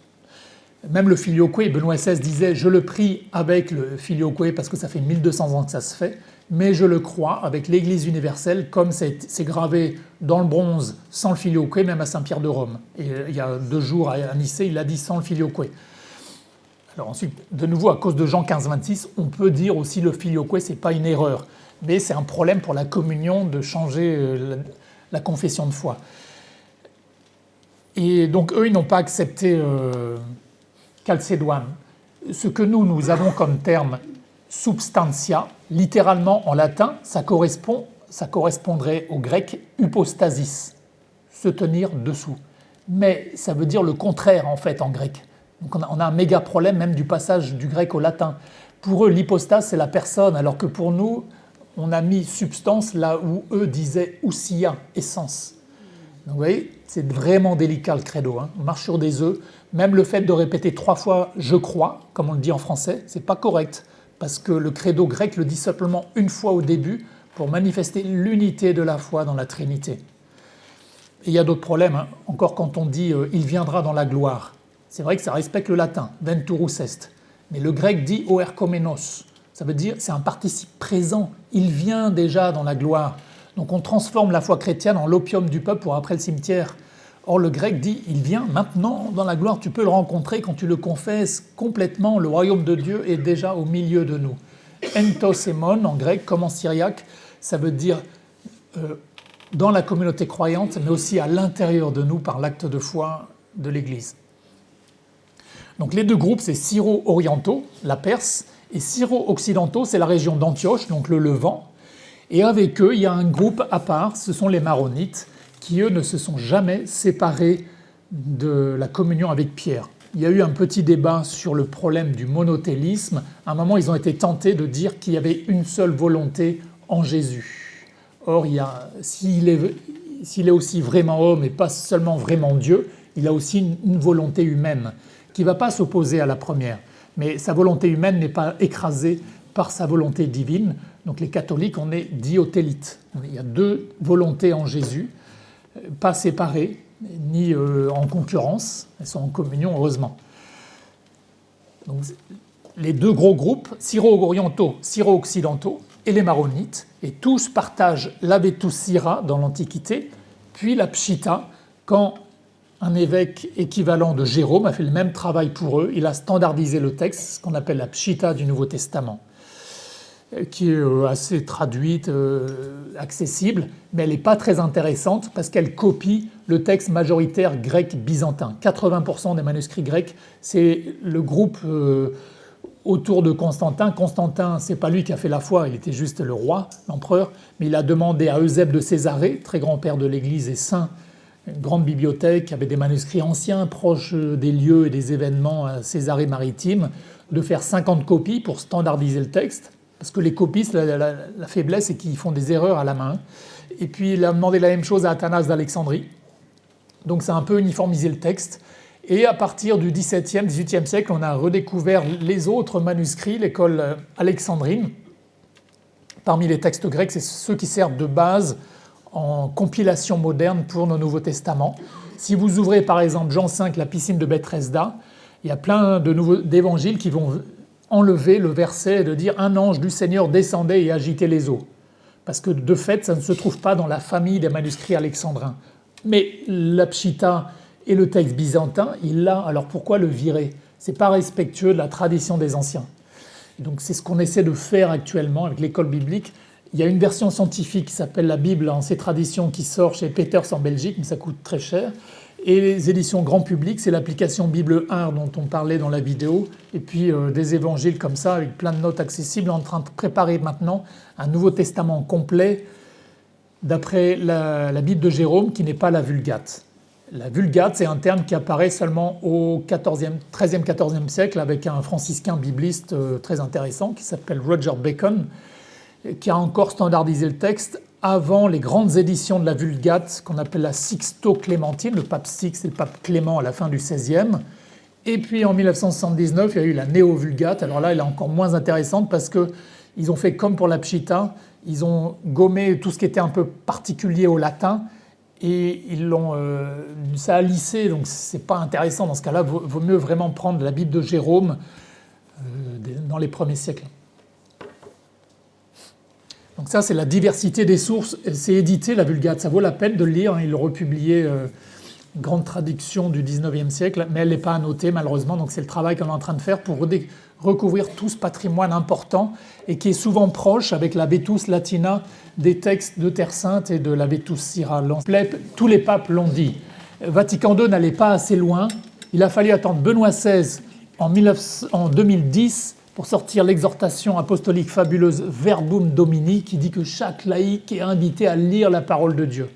Même le filioque, Benoît XVI disait « Je le prie avec le filioque parce que ça fait 1200 ans que ça se fait, mais je le crois avec l'Église universelle comme c'est gravé dans le bronze sans le filioque, même à Saint-Pierre de Rome. » Et il y a 2 jours à Nicée, il l'a dit sans le filioque. Alors ensuite, de nouveau, à cause de Jean 15-26, on peut dire aussi le filioque, ce n'est pas une erreur, mais c'est un problème pour la communion de changer la confession de foi. Et donc eux, ils n'ont pas accepté Chalcédoine. Ce que nous avons comme terme substantia, littéralement en latin, ça correspondrait au grec hypostasis, se tenir dessous. Mais ça veut dire le contraire en fait en grec. Donc on a un méga problème même du passage du grec au latin. Pour eux, l'hypostase, c'est la personne, alors que pour nous, on a mis substance là où eux disaient ousia, essence. Donc vous voyez, c'est vraiment délicat le credo. On marche sur des œufs. Même le fait de répéter 3 fois « je crois », comme on le dit en français, c'est pas correct. Parce que le credo grec le dit simplement une fois au début pour manifester l'unité de la foi dans la Trinité. Et il y a d'autres problèmes, hein. Encore quand on dit « il viendra dans la gloire », c'est vrai que ça respecte le latin, « venturus est », mais le grec dit « oerkomenos », ça veut dire c'est un participe présent, il vient déjà dans la gloire. Donc on transforme la foi chrétienne en l'opium du peuple pour après le cimetière. Or le grec dit il vient maintenant dans la gloire, tu peux le rencontrer quand tu le confesses complètement, le royaume de Dieu est déjà au milieu de nous. Entosemon en grec comme en syriaque, ça veut dire dans la communauté croyante, mais aussi à l'intérieur de nous par l'acte de foi de l'Église. Donc les deux groupes, c'est syro-orientaux, la Perse, et syro-occidentaux, c'est la région d'Antioche, donc le Levant. Et avec eux, il y a un groupe à part, ce sont les Maronites, qui eux ne se sont jamais séparés de la communion avec Pierre. Il y a eu un petit débat sur le problème du monothélisme. À un moment, ils ont été tentés de dire qu'il y avait une seule volonté en Jésus. Or, s'il est aussi vraiment homme et pas seulement vraiment Dieu, il a aussi une volonté humaine qui ne va pas s'opposer à la première. Mais sa volonté humaine n'est pas écrasée par sa volonté divine. Donc les catholiques, on est diotélite. Il y a deux volontés en Jésus, pas séparées, ni en concurrence. Elles sont en communion, heureusement. Donc, les deux gros groupes, syro-orientaux, syro-occidentaux, et les maronites, et tous partagent la Vetus Syra dans l'Antiquité, puis la Pshita, quand un évêque équivalent de Jérôme a fait le même travail pour eux. Il a standardisé le texte, ce qu'on appelle la Pshita du Nouveau Testament, qui est assez traduite, accessible, mais elle n'est pas très intéressante parce qu'elle copie le texte majoritaire grec byzantin. 80% des manuscrits grecs, c'est le groupe autour de Constantin. Constantin, c'est pas lui qui a fait la foi, il était juste le roi, l'empereur, mais il a demandé à Eusèbe de Césarée, très grand-père de l'Église et saint, une grande bibliothèque avec des manuscrits anciens proches des lieux et des événements à Césarée-Maritime, de faire 50 copies pour standardiser le texte, parce que les copistes, la faiblesse, c'est qu'ils font des erreurs à la main. Et puis il a demandé la même chose à Athanas d'Alexandrie, donc ça a un peu uniformisé le texte. Et à partir du XVIIe, XVIIIe siècle, on a redécouvert les autres manuscrits, l'école alexandrine. Parmi les textes grecs, c'est ceux qui servent de base en compilation moderne pour nos Nouveaux Testaments. Si vous ouvrez par exemple Jean 5, la piscine de Bethesda, il y a plein d'évangiles qui vont enlever le verset de dire « Un ange du Seigneur descendait et agitait les eaux ». Parce que de fait, ça ne se trouve pas dans la famille des manuscrits alexandrins. Mais la Pshita et le texte byzantin, il l'a, alors pourquoi le virer ? Ce n'est pas respectueux de la tradition des anciens. Et donc c'est ce qu'on essaie de faire actuellement avec l'école biblique. Il y a une version scientifique qui s'appelle la Bible en ses traditions qui sort chez Peters en Belgique, mais ça coûte très cher. Et les éditions grand public, c'est l'application Bible 1 dont on parlait dans la vidéo, et puis des évangiles comme ça, avec plein de notes accessibles, en train de préparer maintenant un Nouveau Testament complet d'après la Bible de Jérôme, qui n'est pas la Vulgate. La Vulgate, c'est un terme qui apparaît seulement au XIIIe, XIVe siècle avec un franciscain bibliste très intéressant qui s'appelle Roger Bacon, qui a encore standardisé le texte avant les grandes éditions de la Vulgate qu'on appelle la Sixto-Clémentine, le pape Sixte et le pape Clément à la fin du XVIe. Et puis en 1979, il y a eu la Néo-Vulgate. Alors là, elle est encore moins intéressante parce qu'ils ont fait comme pour la Pshita, ils ont gommé tout ce qui était un peu particulier au latin et ça a lissé, donc c'est pas intéressant. Dans ce cas-là, vaut mieux vraiment prendre la Bible de Jérôme dans les premiers siècles. Donc ça, c'est la diversité des sources. C'est édité, la Vulgate, ça vaut la peine de le lire. Il le republié, une grande traduction du 19e siècle, mais elle n'est pas annotée malheureusement. Donc c'est le travail qu'on est en train de faire pour recouvrir tout ce patrimoine important et qui est souvent proche avec la Vetus Latina des textes de Terre Sainte et de la Vetus Syra. Tous les papes l'ont dit. Vatican II n'allait pas assez loin. Il a fallu attendre Benoît XVI en 2010 pour sortir l'exhortation apostolique fabuleuse Verbum Domini qui dit que chaque laïc est invité à lire la parole de Dieu.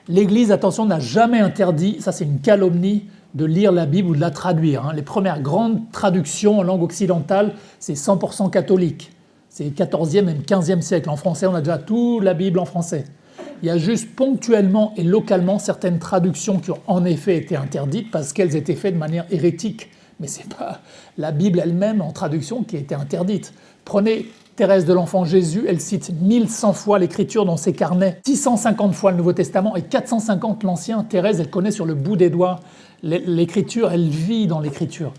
L'Église, attention, n'a jamais interdit, ça c'est une calomnie, de lire la Bible ou de la traduire. Les premières grandes traductions en langue occidentale, c'est 100% catholique. C'est le 14e et le 15e siècle. En français, on a déjà toute la Bible en français. Il y a juste ponctuellement et localement certaines traductions qui ont en effet été interdites parce qu'elles étaient faites de manière hérétique. mais ce n'est pas la Bible elle-même en traduction qui a été interdite. Prenez Thérèse de l'Enfant Jésus, elle cite 1100 fois l'Écriture dans ses carnets, 650 fois le Nouveau Testament et 450 l'Ancien. Thérèse, elle connaît sur le bout des doigts l'Écriture, elle vit dans l'Écriture.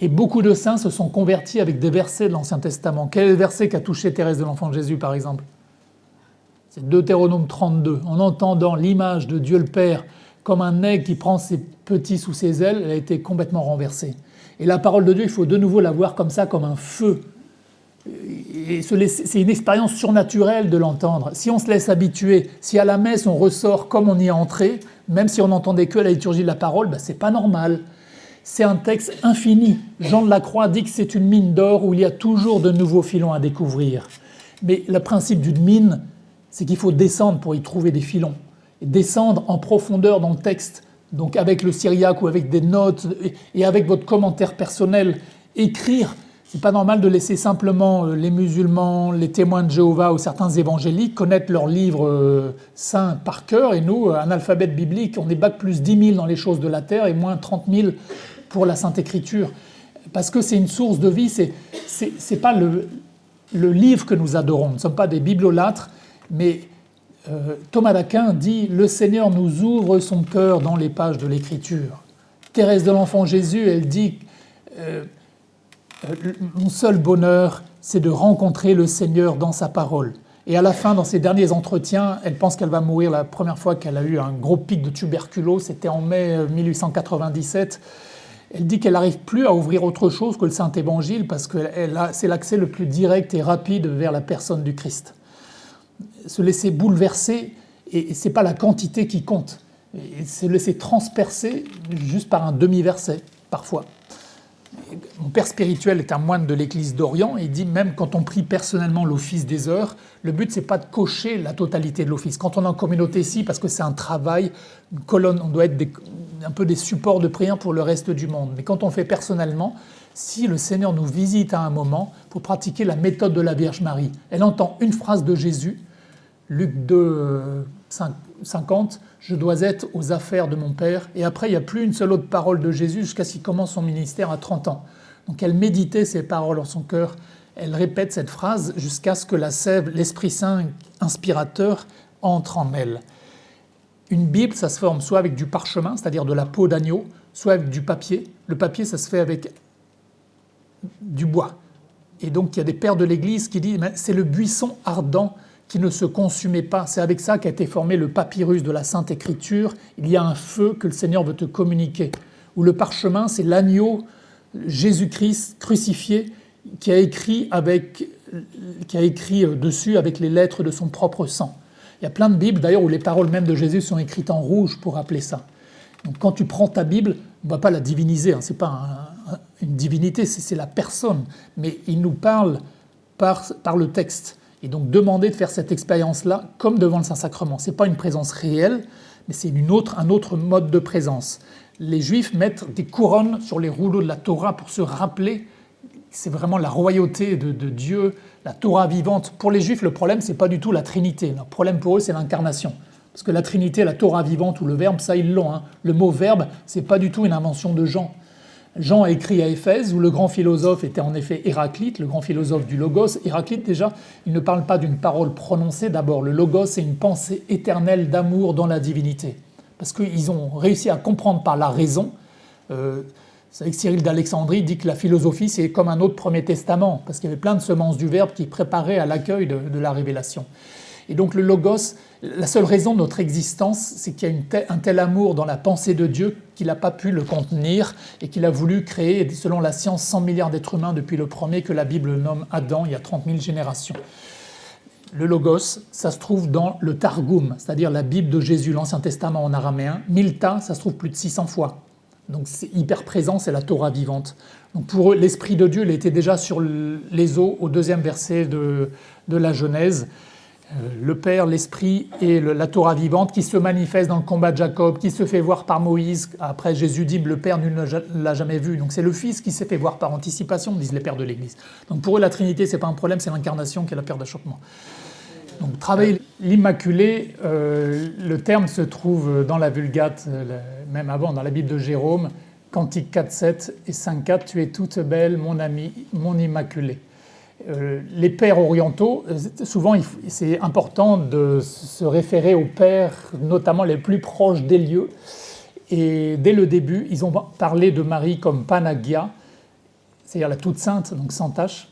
Et beaucoup de saints se sont convertis avec des versets de l'Ancien Testament. Quel est le verset qui a touché Thérèse de l'Enfant Jésus, par exemple ? C'est Deutéronome 32. En entendant l'image de Dieu le Père comme un aigle qui prend ses petits sous ses ailes, elle a été complètement renversée. Et la parole de Dieu, il faut de nouveau la voir comme ça, comme un feu. Et c'est une expérience surnaturelle de l'entendre. Si on se laisse habituer, si à la messe on ressort comme on y est entré, même si on n'entendait que la liturgie de la parole, c'est pas normal. C'est un texte infini. Jean de la Croix dit que c'est une mine d'or où il y a toujours de nouveaux filons à découvrir. Mais le principe d'une mine, c'est qu'il faut descendre pour y trouver des filons. Et descendre en profondeur dans le texte, donc avec le syriaque ou avec des notes et avec votre commentaire personnel, écrire. C'est pas normal de laisser simplement les musulmans, les témoins de Jéhovah ou certains évangéliques connaître leurs livres saints par cœur. Et nous, analphabètes bibliques, on est bac plus 10 000 dans les choses de la terre et moins 30 000 pour la Sainte Écriture. Parce que c'est une source de vie, c'est pas le livre que nous adorons. Nous ne sommes pas des bibliolâtres, mais Thomas d'Aquin dit « Le Seigneur nous ouvre son cœur dans les pages de l'Écriture ». Thérèse de l'Enfant Jésus, elle dit mon seul bonheur, c'est de rencontrer le Seigneur dans sa parole. Et à la fin, dans ses derniers entretiens, elle pense qu'elle va mourir la première fois qu'elle a eu un gros pic de tuberculose, c'était en mai 1897. Elle dit qu'elle n'arrive plus à ouvrir autre chose que le Saint-Évangile parce que c'est l'accès le plus direct et rapide vers la personne du Christ. Se laisser bouleverser, et ce n'est pas la quantité qui compte, et se laisser transpercer juste par un demi-verset, parfois. Mon père spirituel est un moine de l'église d'Orient et il dit même quand on prie personnellement l'office des heures, le but c'est pas de cocher la totalité de l'office. Quand on est en communauté ici, parce que c'est un travail, une colonne, on doit être un peu des supports de prière pour le reste du monde. Mais quand on fait personnellement, si le Seigneur nous visite à un moment, il faut pratiquer la méthode de la Vierge Marie. Elle entend une phrase de Jésus, Luc 2, 50, « Je dois être aux affaires de mon Père ». Et après, il n'y a plus une seule autre parole de Jésus jusqu'à ce qu'il commence son ministère à 30 ans. Donc elle méditait ces paroles en son cœur. Elle répète cette phrase jusqu'à ce que la sève, l'Esprit Saint inspirateur, entre en elle. Une Bible, ça se forme soit avec du parchemin, c'est-à-dire de la peau d'agneau, soit avec du papier. Le papier, ça se fait avec du bois. Et donc, il y a des pères de l'Église qui disent « c'est le buisson ardent qui ne se consumait pas. C'est avec ça qu'a été formé le papyrus de la Sainte Écriture. Il y a un feu que le Seigneur veut te communiquer. » Ou le parchemin, c'est l'agneau Jésus-Christ crucifié qui a écrit dessus avec les lettres de son propre sang. Il y a plein de Bibles d'ailleurs où les paroles même de Jésus sont écrites en rouge pour rappeler ça. Donc quand tu prends ta Bible, on ne va pas la diviniser, ce n'est pas une divinité, c'est la personne, mais il nous parle par le texte. Et donc demander de faire cette expérience-là comme devant le Saint-Sacrement. Ce n'est pas une présence réelle, mais c'est un autre mode de présence. Les Juifs mettent des couronnes sur les rouleaux de la Torah pour se rappeler, c'est vraiment la royauté de Dieu, la Torah vivante. Pour les Juifs, le problème, ce n'est pas du tout la Trinité. Le problème pour eux, c'est l'incarnation. Parce que la Trinité, la Torah vivante ou le Verbe, ça, ils l'ont. Le mot Verbe, ce n'est pas du tout une invention de Jean. Jean a écrit à Éphèse, où le grand philosophe était en effet Héraclite, le grand philosophe du Logos. Héraclite, déjà, il ne parle pas d'une parole prononcée d'abord. Le Logos, c'est une pensée éternelle d'amour dans la divinité. Parce qu'ils ont réussi à comprendre par la raison. Vous savez que Cyril d'Alexandrie dit que la philosophie, c'est comme un autre Premier Testament, parce qu'il y avait plein de semences du Verbe qui préparaient à l'accueil de la révélation. Et donc le Logos, la seule raison de notre existence, c'est qu'il y a un tel amour dans la pensée de Dieu qu'il n'a pas pu le contenir et qu'il a voulu créer, selon la science, 100 milliards d'êtres humains depuis le premier que la Bible nomme Adam, il y a 30 000 générations. Le Logos, ça se trouve dans le Targum, c'est-à-dire la Bible de Jésus, l'Ancien Testament en araméen. Milta, ça se trouve plus de 600 fois. Donc c'est hyper présent, c'est la Torah vivante. Donc pour eux, l'Esprit de Dieu, il était déjà sur les eaux au 2e verset de la Genèse. Le Père, l'Esprit et la Torah vivante qui se manifeste dans le combat de Jacob, qui se fait voir par Moïse. Après, Jésus dit « le Père nul ne l'a jamais vu ». Donc c'est le Fils qui s'est fait voir par anticipation, disent les pères de l'Église. Donc pour eux, la Trinité, ce n'est pas un problème, c'est l'incarnation qui est la pierre d'achoppement. Donc travailler l'Immaculée, le terme se trouve dans la Vulgate, même avant, dans la Bible de Jérôme. Cantique 4-7 et 5-4, tu es toute belle, mon amie, mon immaculée. Les pères orientaux, souvent c'est important de se référer aux pères, notamment les plus proches des lieux. Et dès le début, ils ont parlé de Marie comme Panagia, c'est-à-dire la toute sainte, donc sans tache,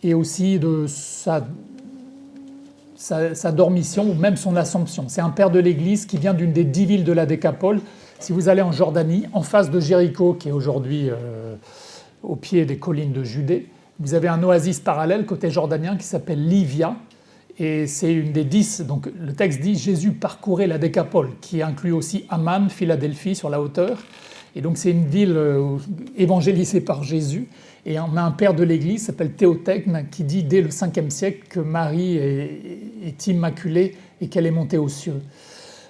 et aussi de sa dormition ou même son assomption. C'est un père de l'Église qui vient d'une des 10 villes de la Décapole. Si vous allez en Jordanie, en face de Jéricho, qui est aujourd'hui au pied des collines de Judée, vous avez un oasis parallèle côté jordanien qui s'appelle Livia, et c'est une des 10. Donc le texte dit Jésus parcourait la Décapole, qui inclut aussi Amman, Philadelphie sur la hauteur. Et donc c'est une ville évangélisée par Jésus. Et on a un père de l'Église qui s'appelle Théotègne qui dit dès le 5e siècle que Marie est immaculée et qu'elle est montée aux cieux.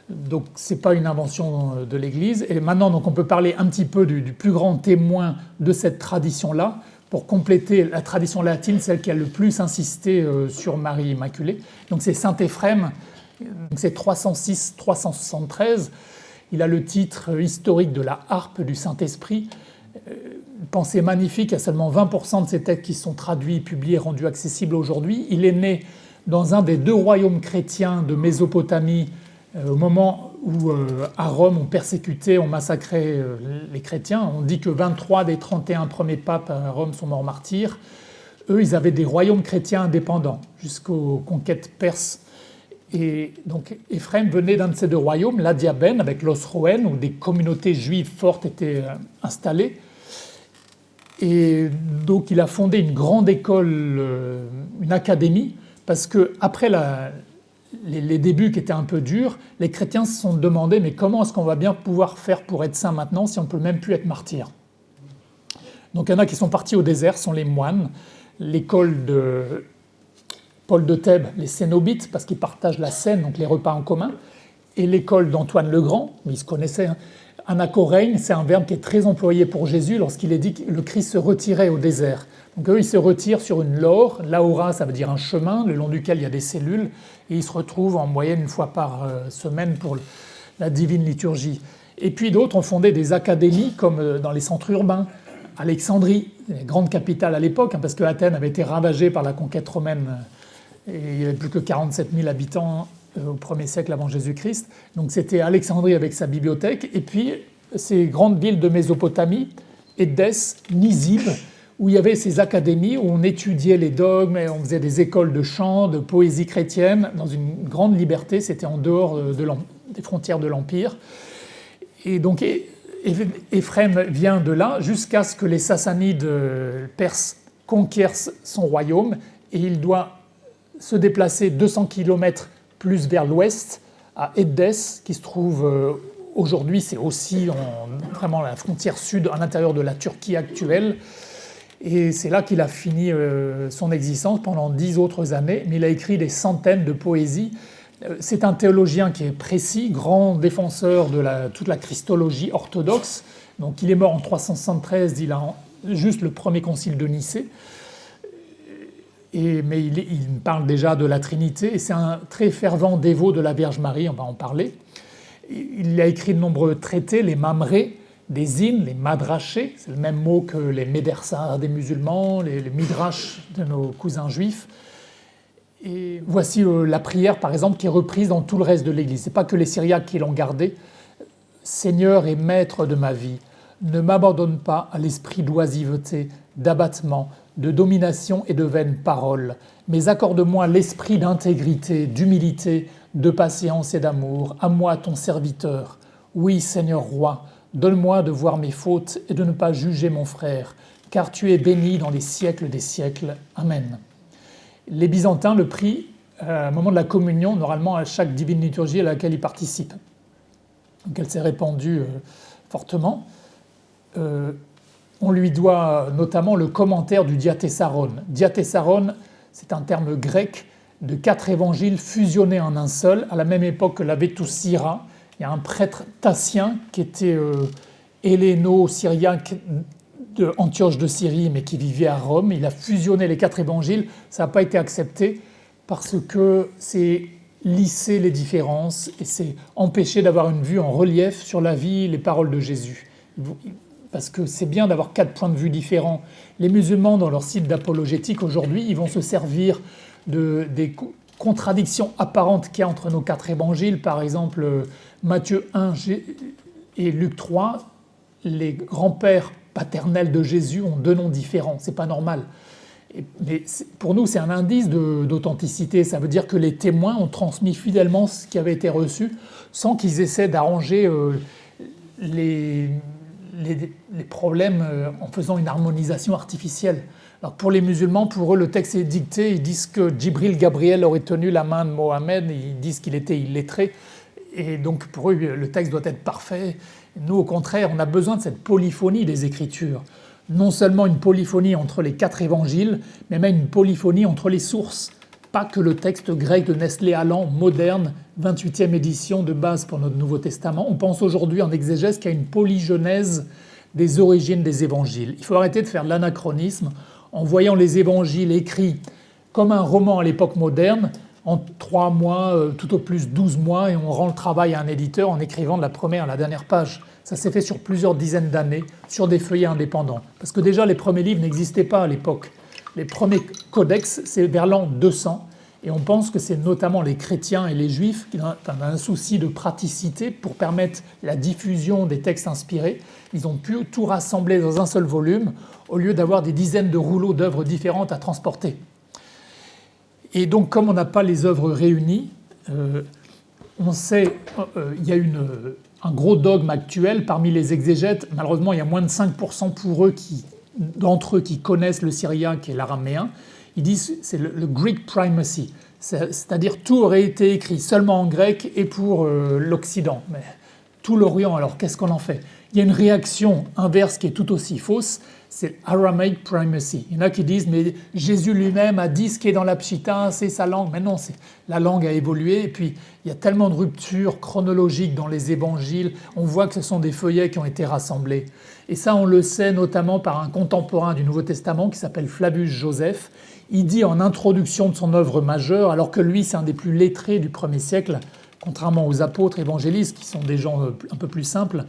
Donc c'est pas une invention de l'Église. Et maintenant donc on peut parler un petit peu du plus grand témoin de cette tradition-là pour compléter la tradition latine, celle qui a le plus insisté sur Marie Immaculée. Donc c'est saint Éphrem, c'est 306-373. Il a le titre historique de la harpe du Saint-Esprit. Pensée magnifique, il y a seulement 20% de ces textes qui sont traduits, publiés, rendus accessibles aujourd'hui. Il est né dans un des 2 royaumes chrétiens de Mésopotamie, au moment où à Rome on persécutait, on massacrait les chrétiens. On dit que 23 des 31 premiers papes à Rome sont morts martyrs. Eux, ils avaient des royaumes chrétiens indépendants jusqu'aux conquêtes perses. Et donc Éphrem venait d'un de ces 2 royaumes, la Diabène, avec l'Osroène, où des communautés juives fortes étaient installées. Et donc il a fondé une grande école, une académie, parce qu'après les débuts qui étaient un peu durs, les chrétiens se sont demandé mais comment est-ce qu'on va bien pouvoir faire pour être saint maintenant si on ne peut même plus être martyr. Donc il y en a qui sont partis au désert, sont les moines, l'école de Paul de Thèbes, les cénobites, parce qu'ils partagent la scène, donc les repas en commun, et l'école d'Antoine le Grand, mais ils se connaissaient. Anachorein, c'est un verbe qui est très employé pour Jésus lorsqu'il est dit que le Christ se retirait au désert. Donc eux, ils se retirent sur une laure. Laura, ça veut dire un chemin, le long duquel il y a des cellules, et ils se retrouvent en moyenne une fois par semaine pour la divine liturgie. Et puis d'autres ont fondé des académies, comme dans les centres urbains. Alexandrie, grande capitale à l'époque, parce que Athènes avait été ravagée par la conquête romaine, et il n'y avait plus que 47 000 habitants au 1er siècle avant Jésus-Christ. Donc c'était Alexandrie avec sa bibliothèque, et puis ces grandes villes de Mésopotamie, Édesse, Nizib, où il y avait ces académies où on étudiait les dogmes, et on faisait des écoles de chant, de poésie chrétienne, dans une grande liberté, c'était en dehors des frontières de l'Empire. Et donc Éphrem vient de là, jusqu'à ce que les Sassanides perses conquièrent son royaume, et il doit se déplacer 200 km plus vers l'ouest, à Édesse, qui se trouve aujourd'hui, c'est aussi vraiment la frontière sud, à l'intérieur de la Turquie actuelle. Et c'est là qu'il a fini son existence pendant 10 autres années, mais il a écrit des centaines de poésies. C'est un théologien qui est précis, grand défenseur de toute la christologie orthodoxe. Donc il est mort en 373, il a juste le premier concile de Nicée. Mais il parle déjà de la Trinité, et c'est un très fervent dévot de la Vierge Marie, on va en parler. Il a écrit de nombreux traités, les mamrés, des hymnes, les madrachés, c'est le même mot que les médersars des musulmans, les midrash de nos cousins juifs. Et voici la prière, par exemple, qui est reprise dans tout le reste de l'Église. Ce n'est pas que les Syriaques qui l'ont gardée. Seigneur et maître de ma vie, ne m'abandonne pas à l'esprit d'oisiveté, d'abattement, de domination et de vaines paroles, mais accorde-moi l'esprit d'intégrité, d'humilité, de patience et d'amour, à moi ton serviteur. Oui, Seigneur roi, donne-moi de voir mes fautes et de ne pas juger mon frère, car tu es béni dans les siècles des siècles. Amen. Les Byzantins le prient au moment de la communion, normalement à chaque divine liturgie à laquelle ils participent. Donc elle s'est répandue fortement. On lui doit notamment le commentaire du Diatessaron. Diatessaron, c'est un terme grec de 4 évangiles fusionnés en un seul, à la même époque que la Vetus Syra. Il y a un prêtre Tassien qui était helléno-syriaque d'Antioche de Syrie, mais qui vivait à Rome. Il a fusionné les 4 évangiles. Ça n'a pas été accepté parce que c'est lisser les différences et c'est empêcher d'avoir une vue en relief sur la vie et les paroles de Jésus. parce que c'est bien d'avoir 4 points de vue différents. Les musulmans, dans leur site d'apologétique aujourd'hui, ils vont se servir des contradictions apparentes qu'il y a entre nos 4 évangiles. Par exemple, Matthieu 1 et Luc 3, les grands-pères paternels de Jésus ont 2 noms différents. C'est pas normal. Mais pour nous, c'est un indice d'authenticité. Ça veut dire que les témoins ont transmis fidèlement ce qui avait été reçu sans qu'ils essaient d'arranger les problèmes en faisant une harmonisation artificielle. Alors pour les musulmans, pour eux, le texte est dicté. Ils disent que Djibril Gabriel aurait tenu la main de Mohammed. Ils disent qu'il était illettré. Et donc pour eux, le texte doit être parfait. Nous, au contraire, on a besoin de cette polyphonie des Écritures. Non seulement une polyphonie entre les 4 évangiles, mais même une polyphonie entre les sources. Pas que le texte grec de Nestlé Aland, moderne, 28e édition de base pour notre Nouveau Testament. On pense aujourd'hui en exégèse qu'il y a une polygenèse des origines des évangiles. Il faut arrêter de faire de l'anachronisme en voyant les évangiles écrits comme un roman à l'époque moderne, en 3 mois, tout au plus 12 mois, et on rend le travail à un éditeur en écrivant de la première à la dernière page. Ça s'est fait sur plusieurs dizaines d'années, sur des feuillets indépendants. Parce que déjà, les premiers livres n'existaient pas à l'époque. Les premiers codex, c'est vers l'an 200, et on pense que c'est notamment les chrétiens et les juifs qui ont un souci de praticité pour permettre la diffusion des textes inspirés. Ils ont pu tout rassembler dans un seul volume, au lieu d'avoir des dizaines de rouleaux d'œuvres différentes à transporter. Et donc, comme on n'a pas les œuvres réunies, on sait, il y a un gros dogme actuel parmi les exégètes. Malheureusement, il y a moins de 5% d'entre eux qui connaissent le syriaque et l'araméen. Ils disent que c'est le Greek primacy, c'est-à-dire tout aurait été écrit seulement en grec et pour l'Occident. Mais tout l'Orient, alors qu'est-ce qu'on en fait? Il y a une réaction inverse qui est tout aussi fausse, c'est Aramaic primacy. Il y en a qui disent mais Jésus lui-même a dit ce qui est dans la Pshita, c'est sa langue. Mais non, la langue a évolué et puis il y a tellement de ruptures chronologiques dans les évangiles, on voit que ce sont des feuillets qui ont été rassemblés. Et ça, on le sait notamment par un contemporain du Nouveau Testament qui s'appelle Flavius Joseph. Il dit en introduction de son œuvre majeure, alors que lui c'est un des plus lettrés du 1er siècle, contrairement aux apôtres évangélistes qui sont des gens un peu plus simples,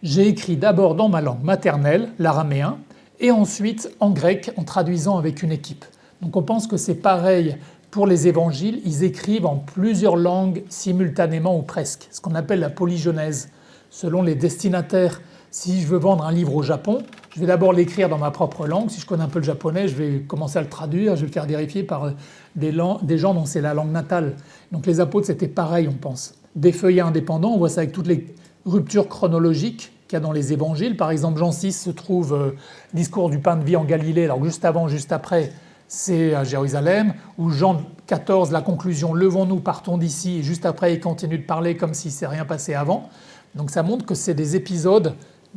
j'ai écrit d'abord dans ma langue maternelle, l'araméen, et ensuite en grec en traduisant avec une équipe. Donc on pense que c'est pareil pour les évangiles, ils écrivent en plusieurs langues simultanément ou presque, ce qu'on appelle la polygenèse. Selon les destinataires, si je veux vendre un livre au Japon, je vais d'abord l'écrire dans ma propre langue. Si je connais un peu le japonais, je vais commencer à le traduire, je vais le faire vérifier par des gens dont c'est la langue natale. Donc les apôtres, c'était pareil, on pense. Des feuillets indépendants, on voit ça avec toutes les ruptures chronologiques qu'il y a dans les évangiles. Par exemple, Jean 6 se trouve discours du pain de vie en Galilée, alors juste avant, juste après, c'est à Jérusalem, ou Jean 14, la conclusion, levons-nous, partons d'ici, et juste après, il continue de parler comme si ne s'est rien passé avant. Donc ça montre que c'est des épisodes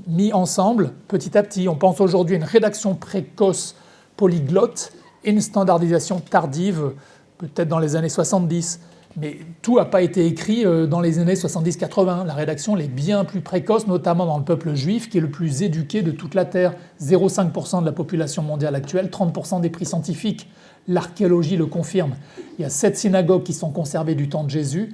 mis ensemble petit à petit. On pense aujourd'hui à une rédaction précoce polyglotte et une standardisation tardive, peut-être dans les années 70. Mais tout n'a pas été écrit dans les années 70-80. La rédaction elle est bien plus précoce, notamment dans le peuple juif, qui est le plus éduqué de toute la Terre. 0,5% de la population mondiale actuelle, 30% des prix scientifiques. L'archéologie le confirme. Il y a 7 synagogues qui sont conservées du temps de Jésus.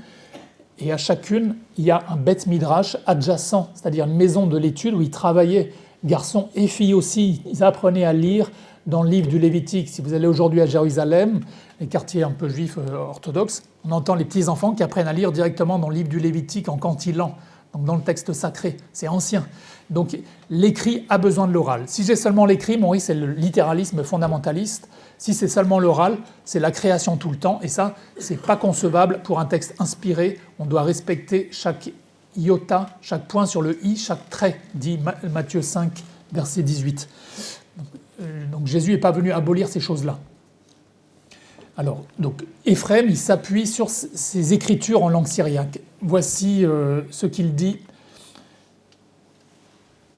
Et à chacune, il y a un Beth Midrash adjacent, c'est-à-dire une maison de l'étude où ils travaillaient, garçons et filles aussi. Ils apprenaient à lire dans le livre du Lévitique. Si vous allez aujourd'hui à Jérusalem, les quartiers un peu juifs orthodoxes, on entend les petits-enfants qui apprennent à lire directement dans le livre du Lévitique en cantilan, donc dans le texte sacré. C'est ancien. Donc l'écrit a besoin de l'oral. Si j'ai seulement l'écrit, mon risque c'est le littéralisme fondamentaliste. Si c'est seulement l'oral, c'est la création tout le temps. Et ça, c'est pas concevable pour un texte inspiré. On doit respecter chaque iota, chaque point sur le i, chaque trait, dit Matthieu 5, verset 18. Donc Jésus n'est pas venu abolir ces choses-là. Alors, donc, Éphrem, il s'appuie sur ses écritures en langue syriaque. Voici ce qu'il dit.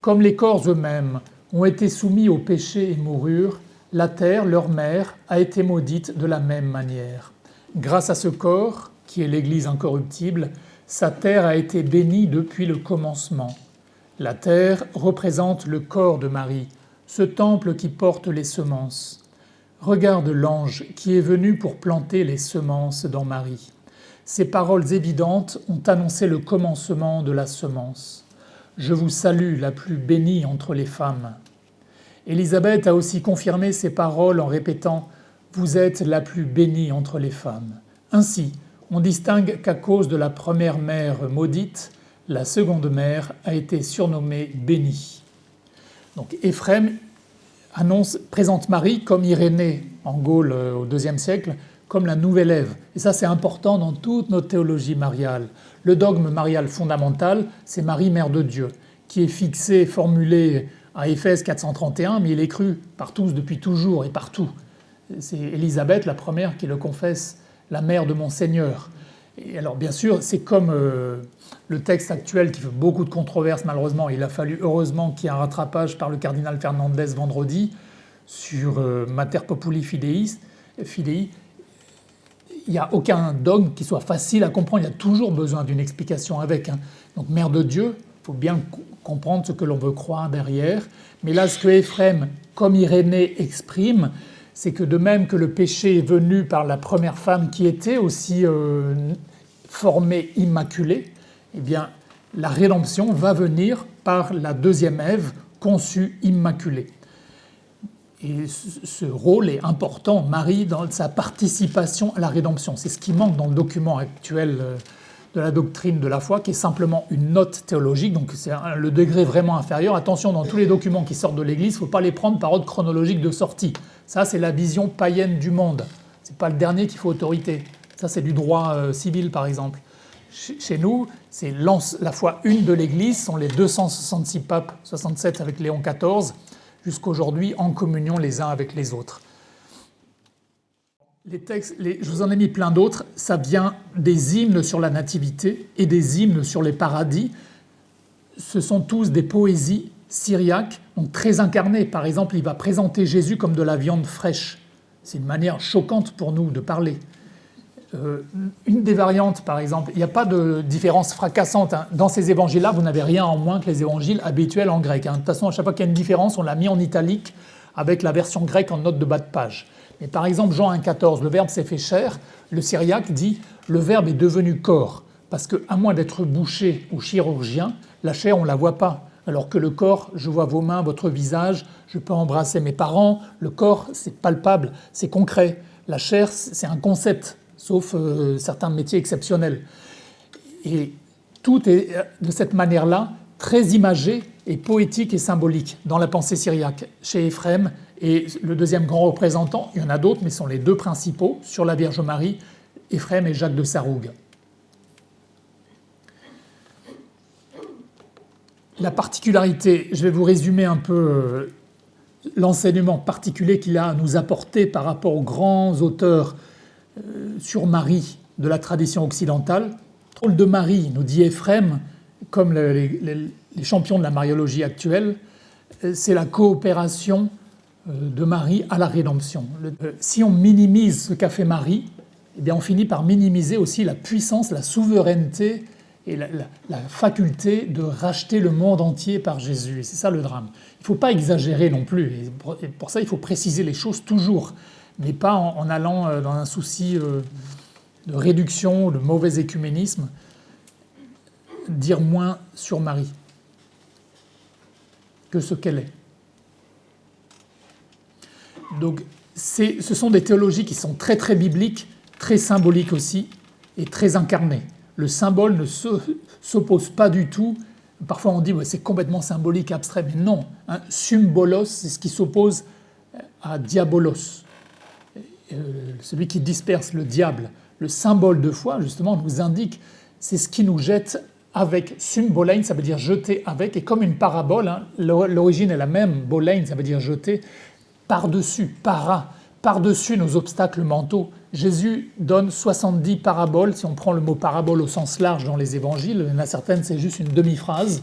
Comme les corps eux-mêmes ont été soumis au péché et moururent, la terre, leur mère, a été maudite de la même manière. Grâce à ce corps, qui est l'Église incorruptible, sa terre a été bénie depuis le commencement. La terre représente le corps de Marie, ce temple qui porte les semences. Regarde l'ange qui est venu pour planter les semences dans Marie. Ces paroles évidentes ont annoncé le commencement de la semence. je vous salue, la plus bénie entre les femmes. Élisabeth a aussi confirmé ces paroles en répétant « Vous êtes la plus bénie entre les femmes ». Ainsi, on distingue qu'à cause de la première mère maudite, la seconde mère a été surnommée bénie. Donc Éphrem présente Marie comme Irénée en Gaule au IIe siècle, comme la nouvelle Ève. Et ça, c'est important dans toute notre théologie mariale. Le dogme marial fondamental, c'est Marie, Mère de Dieu, qui est fixé, formulé à Éphèse 431, mais il est cru par tous depuis toujours et partout. C'est Élisabeth, la première, qui le confesse, la mère de mon Seigneur. Et alors, bien sûr, c'est comme le texte actuel qui fait beaucoup de controverses, malheureusement. Il a fallu, heureusement, qu'il y ait un rattrapage par le cardinal Fernandez vendredi sur Mater Populi Fidei. Il n'y a aucun dogme qui soit facile à comprendre. Il y a toujours besoin d'une explication avec. Donc, Mère de Dieu, il faut bien comprendre ce que l'on veut croire derrière. Mais là, ce que Éphrem, comme Irénée, exprime, c'est que de même que le péché est venu par la première femme qui était aussi formée immaculée, eh bien, la rédemption va venir par la deuxième Ève conçue immaculée. Et ce rôle est important, Marie, dans sa participation à la rédemption. C'est ce qui manque dans le document actuel de la doctrine de la foi, qui est simplement une note théologique, donc c'est le degré vraiment inférieur. Attention, dans tous les documents qui sortent de l'Église, il ne faut pas les prendre par ordre chronologique de sortie. Ça, c'est la vision païenne du monde. Ce n'est pas le dernier qui fait autorité. Ça, c'est du droit civil, par exemple. Chez nous, c'est la foi une de l'Église, sont les 266 papes, 67 avec Léon XIV, jusqu'aujourd'hui en communion les uns avec les autres. Les textes, je vous en ai mis plein d'autres, ça vient des hymnes sur la nativité et des hymnes sur les paradis. Ce sont tous des poésies syriaques, donc très incarnées. Par exemple, il va présenter Jésus comme de la viande fraîche. C'est une manière choquante pour nous de parler. Une des variantes, par exemple, il n'y a pas de différence fracassante. Dans ces évangiles-là, vous n'avez rien en moins que les évangiles habituels en grec. De toute façon, à chaque fois qu'il y a une différence, on l'a mis en italique avec la version grecque en note de bas de page. Mais par exemple, Jean 1,14, le Verbe s'est fait chair, le syriaque dit « le Verbe est devenu corps ». Parce qu'à moins d'être boucher ou chirurgien, la chair, on ne la voit pas. Alors que le corps, je vois vos mains, votre visage, je peux embrasser mes parents. Le corps, c'est palpable, c'est concret. La chair, c'est un concept, sauf certains métiers exceptionnels. Et tout est de cette manière-là très imagé et poétique et symbolique dans la pensée syriaque. Chez Éphrem et le deuxième grand représentant, il y en a d'autres, mais ce sont les deux principaux sur la Vierge Marie, Éphrem et Jacques de Sarrougue. La particularité, je vais vous résumer un peu l'enseignement particulier qu'il a à nous apporter par rapport aux grands auteurs sur Marie de la tradition occidentale. Le rôle de Marie, nous dit Éphrem, comme les champions de la mariologie actuelle, c'est la coopération de Marie à la rédemption. Si on minimise ce qu'a fait Marie, eh bien on finit par minimiser aussi la puissance, la souveraineté et la faculté de racheter le monde entier par Jésus. Et c'est ça le drame. Il ne faut pas exagérer non plus. Et pour ça, il faut préciser les choses toujours, mais pas en allant dans un souci de réduction, de mauvais écuménisme, dire moins sur Marie que ce qu'elle est. Donc, ce sont des théologies qui sont très très bibliques, très symboliques aussi, et très incarnées. Le symbole ne s'oppose pas du tout. Parfois on dit ouais, c'est complètement symbolique, abstrait, mais non. Symbolos, c'est ce qui s'oppose à diabolos, celui qui disperse le diable. Le symbole de foi, justement, nous indique, c'est ce qui nous jette avec. Symbolein, ça veut dire jeter avec, et comme une parabole, l'origine est la même, bolein, ça veut dire jeter, par-dessus, par-dessus nos obstacles mentaux. Jésus donne 70 paraboles, si on prend le mot parabole au sens large dans les évangiles, il y en a certaines, c'est juste une demi-phrase,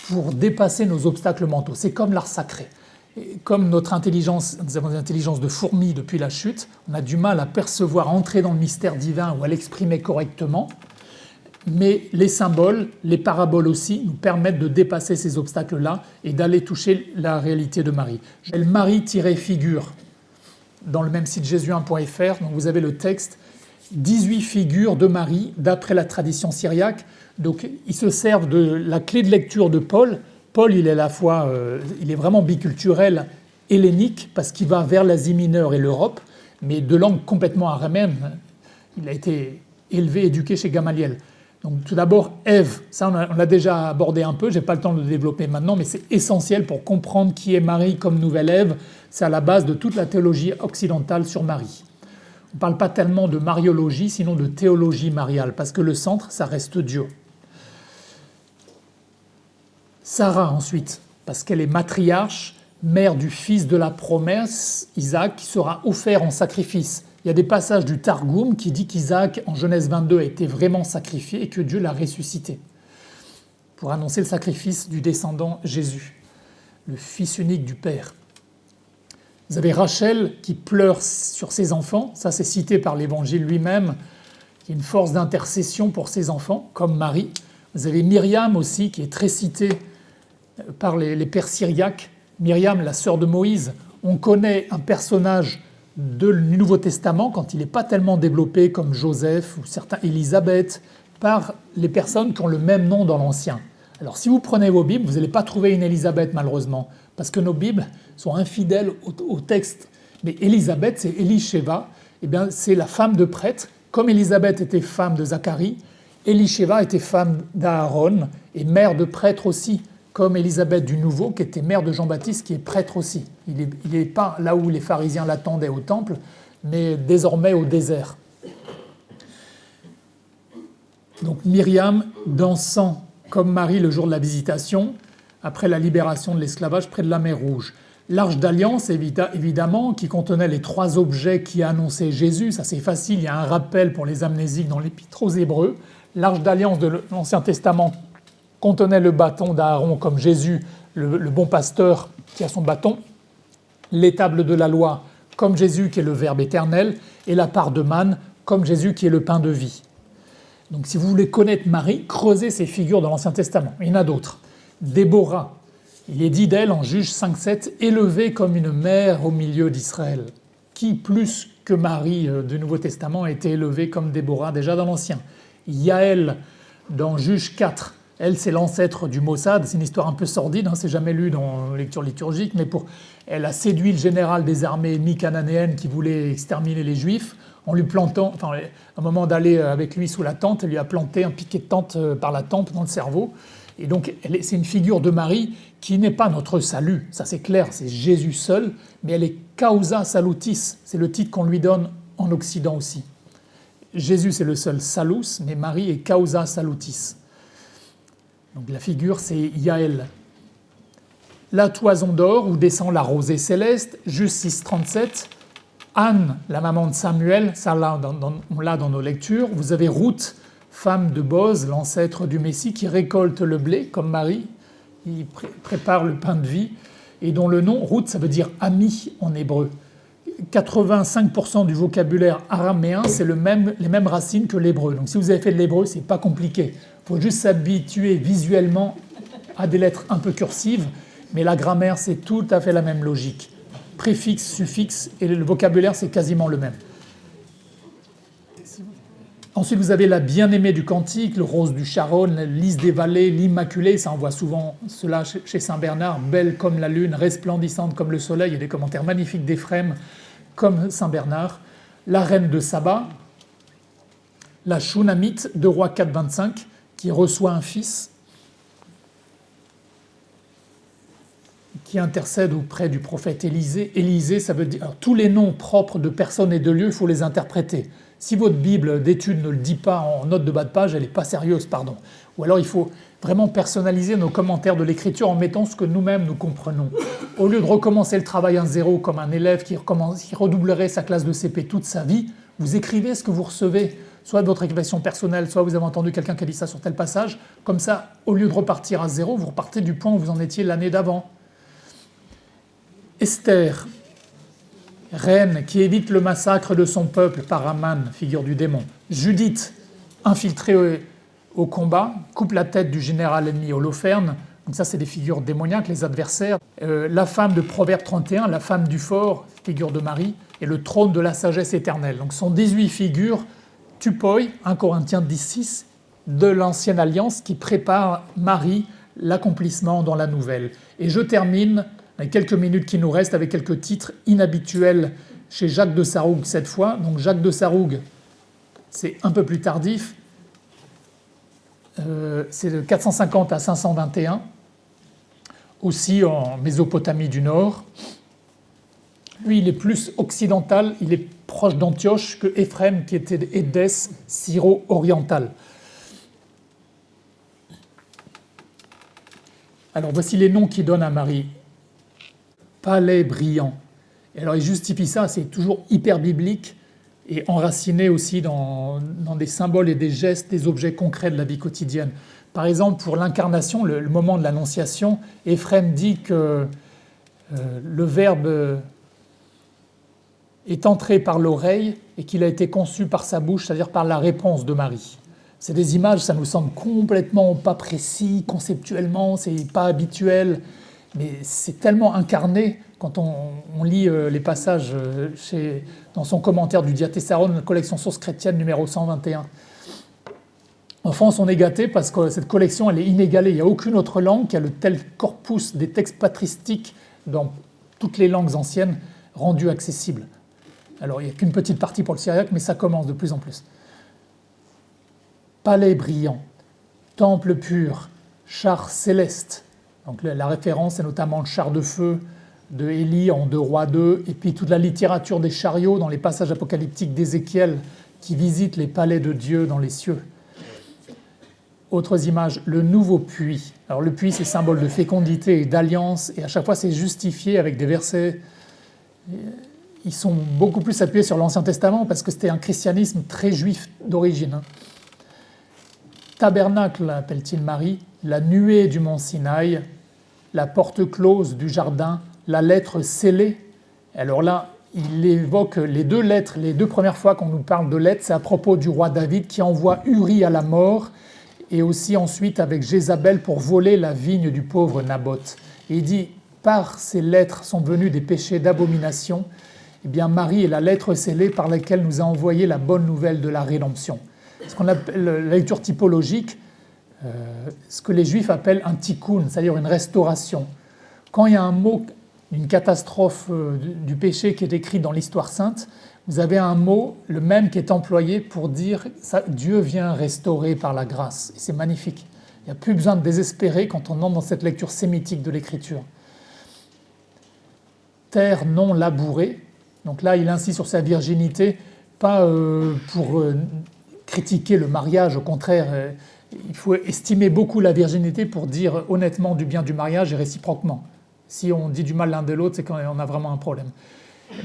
pour dépasser nos obstacles mentaux. C'est comme l'art sacré. Et comme notre intelligence, nous avons une intelligence de fourmi depuis la chute, on a du mal à percevoir, entrer dans le mystère divin ou à l'exprimer correctement, mais les symboles, les paraboles aussi, nous permettent de dépasser ces obstacles-là et d'aller toucher la réalité de Marie. Marie-figure. Dans le même site jésus1.fr, donc vous avez le texte 18 figures de Marie d'après la tradition syriaque. Donc ils se servent de la clé de lecture de Paul. Paul, il est à la fois, il est vraiment biculturel, hellénique, parce qu'il va vers l'Asie mineure et l'Europe, mais de langue complètement araméenne. Il a été élevé, éduqué chez Gamaliel. Donc tout d'abord, Ève, ça on l'a déjà abordé un peu, je n'ai pas le temps de le développer maintenant, mais c'est essentiel pour comprendre qui est Marie comme nouvelle Ève. C'est à la base de toute la théologie occidentale sur Marie. On ne parle pas tellement de mariologie, sinon de théologie mariale, parce que le centre, ça reste Dieu. Sarah ensuite, parce qu'elle est matriarche, mère du fils de la promesse, Isaac, qui sera offert en sacrifice. Il y a des passages du Targum qui dit qu'Isaac, en Genèse 22, a été vraiment sacrifié et que Dieu l'a ressuscité pour annoncer le sacrifice du descendant Jésus, le fils unique du Père. Vous avez Rachel qui pleure sur ses enfants, ça c'est cité par l'Évangile lui-même, qui est une force d'intercession pour ses enfants, comme Marie. Vous avez Myriam aussi, qui est très citée par les pères syriaques. Myriam, la sœur de Moïse. On connaît un personnage du Nouveau Testament, quand il n'est pas tellement développé comme Joseph ou certains Élisabeth, par les personnes qui ont le même nom dans l'Ancien. Alors si vous prenez vos Bibles, vous n'allez pas trouver une Élisabeth malheureusement, parce que nos Bibles sont infidèles au texte. Mais Élisabeth, c'est Élisheva, eh bien, c'est la femme de prêtre. Comme Élisabeth était femme de Zacharie, Élisheva était femme d'Aaron et mère de prêtre aussi, comme Élisabeth du Nouveau, qui était mère de Jean-Baptiste, qui est prêtre aussi. Il n'est pas là où les pharisiens l'attendaient au temple, mais désormais au désert. Donc Myriam dansant comme Marie le jour de la visitation, après la libération de l'esclavage près de la mer Rouge. L'Arche d'Alliance, évidemment, qui contenait les 3 objets qui annonçaient Jésus, ça c'est facile, il y a un rappel pour les amnésiques dans l'Épître aux Hébreux. L'Arche d'Alliance de l'Ancien Testament contenait le bâton d'Aaron comme Jésus, le bon pasteur qui a son bâton, les tables de la loi comme Jésus qui est le Verbe éternel, et la part de manne comme Jésus qui est le pain de vie. Donc si vous voulez connaître Marie, creusez ces figures dans l'Ancien Testament. Il y en a d'autres. Déborah, il est dit d'elle en Juge 5-7, élevée comme une mère au milieu d'Israël. Qui plus que Marie du Nouveau Testament a été élevée comme Déborah déjà dans l'Ancien. Yaël dans Juge 4, elle, c'est l'ancêtre du Mossad, c'est une histoire un peu sordide, hein, c'est jamais lu dans lecture liturgique, mais elle a séduit le général des armées ennemies cananéennes qui voulait exterminer les Juifs, en lui plantant, enfin, à un moment d'aller avec lui sous la tente, elle lui a planté un piquet de tente par la tempe dans le cerveau. Et donc, c'est une figure de Marie qui n'est pas notre salut, ça c'est clair, c'est Jésus seul, mais elle est causa salutis, c'est le titre qu'on lui donne en Occident aussi. Jésus, c'est le seul salus, mais Marie est causa salutis. Donc la figure, c'est Yaël. La toison d'or, où descend la rosée céleste, Juge 6-37. Anne, la maman de Samuel, ça on l'a dans nos lectures. Vous avez Ruth, femme de Boz, l'ancêtre du Messie, qui récolte le blé, comme Marie, qui prépare le pain de vie, et dont le nom, Ruth, ça veut dire ami en hébreu. 85% du vocabulaire araméen, c'est les mêmes racines que l'hébreu. Donc si vous avez fait de l'hébreu, c'est pas compliqué. Il faut juste s'habituer visuellement à des lettres un peu cursives, mais la grammaire, c'est tout à fait la même logique. Préfixe, suffixe, et le vocabulaire, c'est quasiment le même. Ensuite, vous avez la bien-aimée du cantique, le rose du Charonne, le lys des vallées, l'immaculée, ça on voit souvent cela chez Saint Bernard, belle comme la lune, resplendissante comme le soleil, il y a des commentaires magnifiques d'Éphrem, comme Saint Bernard, la reine de Saba, la Shunamite de Roi 4-25, qui reçoit un fils, qui intercède auprès du prophète Élisée. Élisée, ça veut dire... Alors, tous les noms propres de personnes et de lieux, il faut les interpréter. Si votre Bible d'étude ne le dit pas en note de bas de page, elle n'est pas sérieuse, pardon. Ou alors il faut vraiment personnaliser nos commentaires de l'écriture en mettant ce que nous-mêmes nous comprenons. Au lieu de recommencer le travail à zéro comme un élève qui redoublerait sa classe de CP toute sa vie, vous écrivez ce que vous recevez, soit de votre expression personnelle, soit vous avez entendu quelqu'un qui a dit ça sur tel passage. Comme ça, au lieu de repartir à zéro, vous repartez du point où vous en étiez l'année d'avant. Esther, reine qui évite le massacre de son peuple par Aman, figure du démon. Judith, infiltrée au combat, coupe la tête du général ennemi Holoferne. Donc ça, c'est des figures démoniaques, les adversaires. La femme de Proverbe 31, la femme du fort, figure de Marie, et le trône de la sagesse éternelle. Donc ce sont 18 figures tupoi, 1 Corinthiens 10,6, de l'Ancienne Alliance qui prépare Marie, l'accomplissement dans la Nouvelle. Et je termine, les quelques minutes qui nous restent, avec quelques titres inhabituels chez Jacques de Sarrougue cette fois. Donc Jacques de Sarrougue, c'est un peu plus tardif, c'est de 450 à 521, aussi en Mésopotamie du Nord. Lui, il est plus occidental, il est proche d'Antioche que Éphrem, qui était Édesse, syro-oriental. Alors voici les noms qu'il donne à Marie. Palais brillant. Et alors il justifie ça, c'est toujours hyper biblique et enraciné aussi dans des symboles et des gestes, des objets concrets de la vie quotidienne. Par exemple, pour l'incarnation, le moment de l'Annonciation, Éphrem dit que le Verbe est entré par l'oreille et qu'il a été conçu par sa bouche, c'est-à-dire par la réponse de Marie. C'est des images, ça nous semble complètement pas précis, conceptuellement, c'est pas habituel, mais c'est tellement incarné quand on lit les passages dans son commentaire du Diatessaron, collection source chrétienne numéro 121. En France, on est gâté parce que cette collection, elle est inégalée. Il n'y a aucune autre langue qui a le tel corpus des textes patristiques dans toutes les langues anciennes rendus accessibles. Alors, il n'y a qu'une petite partie pour le syriaque, mais ça commence de plus en plus. Palais brillant, temple pur, char céleste. Donc la référence est notamment le char de feu de Élie en 2 Rois 2, et puis toute la littérature des chariots dans les passages apocalyptiques d'Ézéchiel qui visitent les palais de Dieu dans les cieux. Autres images, le nouveau puits. Alors le puits, c'est symbole de fécondité et d'alliance, et à chaque fois c'est justifié avec des versets. Ils sont beaucoup plus appuyés sur l'Ancien Testament parce que c'était un christianisme très juif d'origine. Tabernacle, appelle-t-il Marie, la nuée du mont Sinaï, la porte close du jardin, la lettre scellée. Alors là, il évoque les 2 lettres, les 2 premières fois qu'on nous parle de lettres, c'est à propos du roi David qui envoie Uri à la mort, et aussi ensuite avec Jézabel pour voler la vigne du pauvre Naboth. Et il dit, par ces lettres sont venus des péchés d'abomination. Eh bien, Marie est la lettre scellée par laquelle nous a envoyé la bonne nouvelle de la rédemption. Ce qu'on appelle la lecture typologique, ce que les Juifs appellent un tikkun, c'est-à-dire une restauration. Quand il y a un mot, une catastrophe du péché qui est écrit dans l'histoire sainte, vous avez un mot, le même, qui est employé pour dire ça, Dieu vient restaurer par la grâce. Et c'est magnifique. Il n'y a plus besoin de désespérer quand on entre dans cette lecture sémitique de l'Écriture. Terre non labourée. Donc là, il insiste sur sa virginité, pas pour critiquer le mariage, au contraire, il faut estimer beaucoup la virginité pour dire honnêtement du bien du mariage et réciproquement. Si on dit du mal l'un de l'autre, c'est qu'on a vraiment un problème.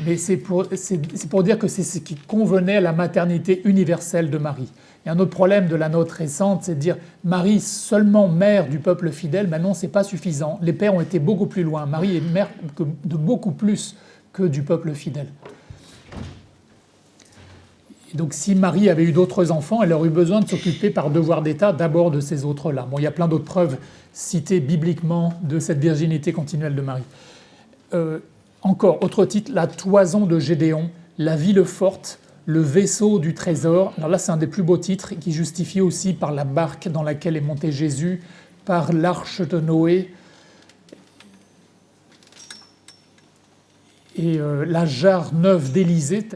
Mais c'est pour dire que c'est ce qui convenait à la maternité universelle de Marie. Il y a un autre problème de la note récente, c'est de dire Marie seulement mère du peuple fidèle. Mais non, c'est pas suffisant. Les pères ont été beaucoup plus loin. Marie est mère de beaucoup plus que du peuple fidèle. Et donc si Marie avait eu d'autres enfants, elle aurait eu besoin de s'occuper par devoir d'État d'abord de ces autres-là. Bon, il y a plein d'autres preuves citées bibliquement de cette virginité continuelle de Marie. Encore, autre titre, la toison de Gédéon, la ville forte, le vaisseau du trésor. Alors là, c'est un des plus beaux titres qui justifie aussi par la barque dans laquelle est monté Jésus, par l'arche de Noé, et la jarre neuve d'Élysée.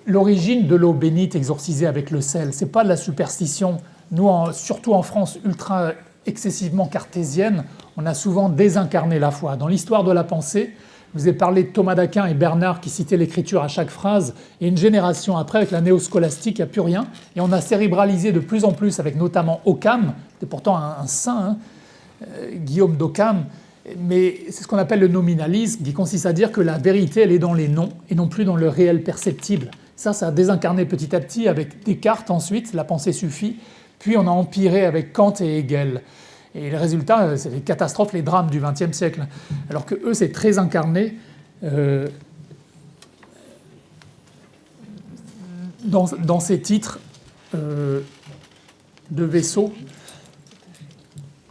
L'origine de l'eau bénite exorcisée avec le sel, c'est pas de la superstition. Nous, surtout en France ultra excessivement cartésienne, on a souvent désincarné la foi. Dans l'histoire de la pensée, je vous ai parlé de Thomas d'Aquin et Bernard qui citaient l'écriture à chaque phrase, et une génération après, avec la néo-scolastique, il n'y a plus rien, et on a cérébralisé de plus en plus, avec notamment Occam, qui est pourtant un saint, Guillaume d'Occam, mais c'est ce qu'on appelle le nominalisme, qui consiste à dire que la vérité, elle est dans les noms, et non plus dans le réel perceptible. Ça a désincarné petit à petit avec Descartes ensuite, la pensée suffit, puis on a empiré avec Kant et Hegel. Et le résultat, c'est les catastrophes, les drames du XXe siècle. Alors que eux, c'est très incarné dans ces titres de vaisseaux.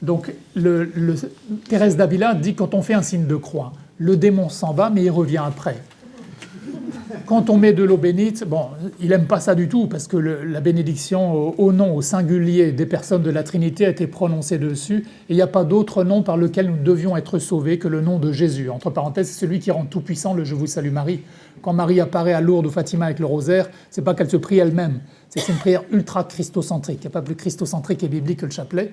Donc, Thérèse d'Avila dit que quand on fait un signe de croix, le démon s'en va, mais il revient après. quand on met de l'eau bénite, bon, il n'aime pas ça du tout, parce que la bénédiction au nom, au singulier des personnes de la Trinité a été prononcée dessus, et il n'y a pas d'autre nom par lequel nous devions être sauvés que le nom de Jésus. Entre parenthèses, c'est celui qui rend tout puissant le « Je vous salue Marie ». Quand Marie apparaît à Lourdes ou Fatima avec le rosaire, c'est pas qu'elle se prie elle-même, c'est une prière ultra christocentrique. Il n'y a pas plus christocentrique et biblique que le chapelet.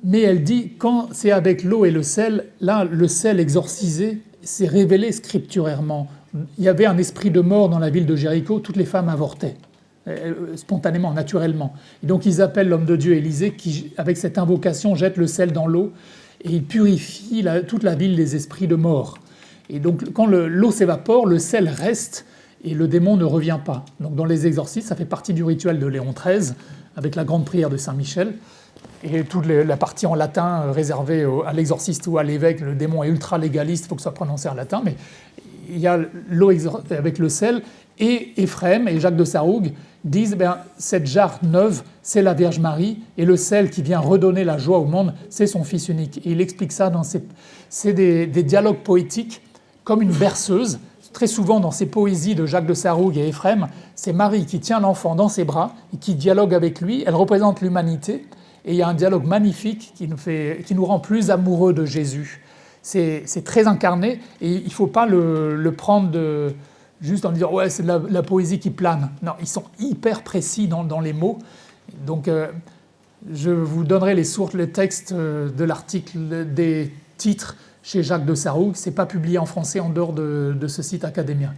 Mais elle dit, quand c'est avec l'eau et le sel, là, le sel exorcisé, c'est révélé scripturairement. Il y avait un esprit de mort dans la ville de Jéricho, toutes les femmes avortaient, spontanément, naturellement. Et donc ils appellent l'homme de Dieu Élisée, qui, avec cette invocation, jette le sel dans l'eau, et il purifie toute la ville des esprits de mort. Et donc quand l'eau s'évapore, le sel reste, et le démon ne revient pas. Donc dans les exorcismes, ça fait partie du rituel de Léon XIII, avec la grande prière de Saint-Michel. Et toute la partie en latin réservée à l'exorciste ou à l'évêque, le démon est ultra légaliste, il faut que ce soit prononcé en latin, mais il y a l'eau avec le sel, et Éphrem et Jacques de Sarrougue disent cette jarre neuve, c'est la Vierge Marie, et le sel qui vient redonner la joie au monde, c'est son Fils unique. Et il explique ça dans c'est des dialogues poétiques, comme une berceuse. Très souvent, dans ces poésies de Jacques de Sarrougue et Éphrem, c'est Marie qui tient l'enfant dans ses bras et qui dialogue avec lui. Elle représente l'humanité. Et il y a un dialogue magnifique qui nous rend plus amoureux de Jésus. C'est très incarné et il ne faut pas le prendre juste en disant « ouais, c'est de la poésie qui plane ». Non, ils sont hyper précis dans les mots. Donc, je vous donnerai les sources, les textes de l'article, des titres chez Jacques de Sarrougue. Ce n'est pas publié en français en dehors de ce site académien.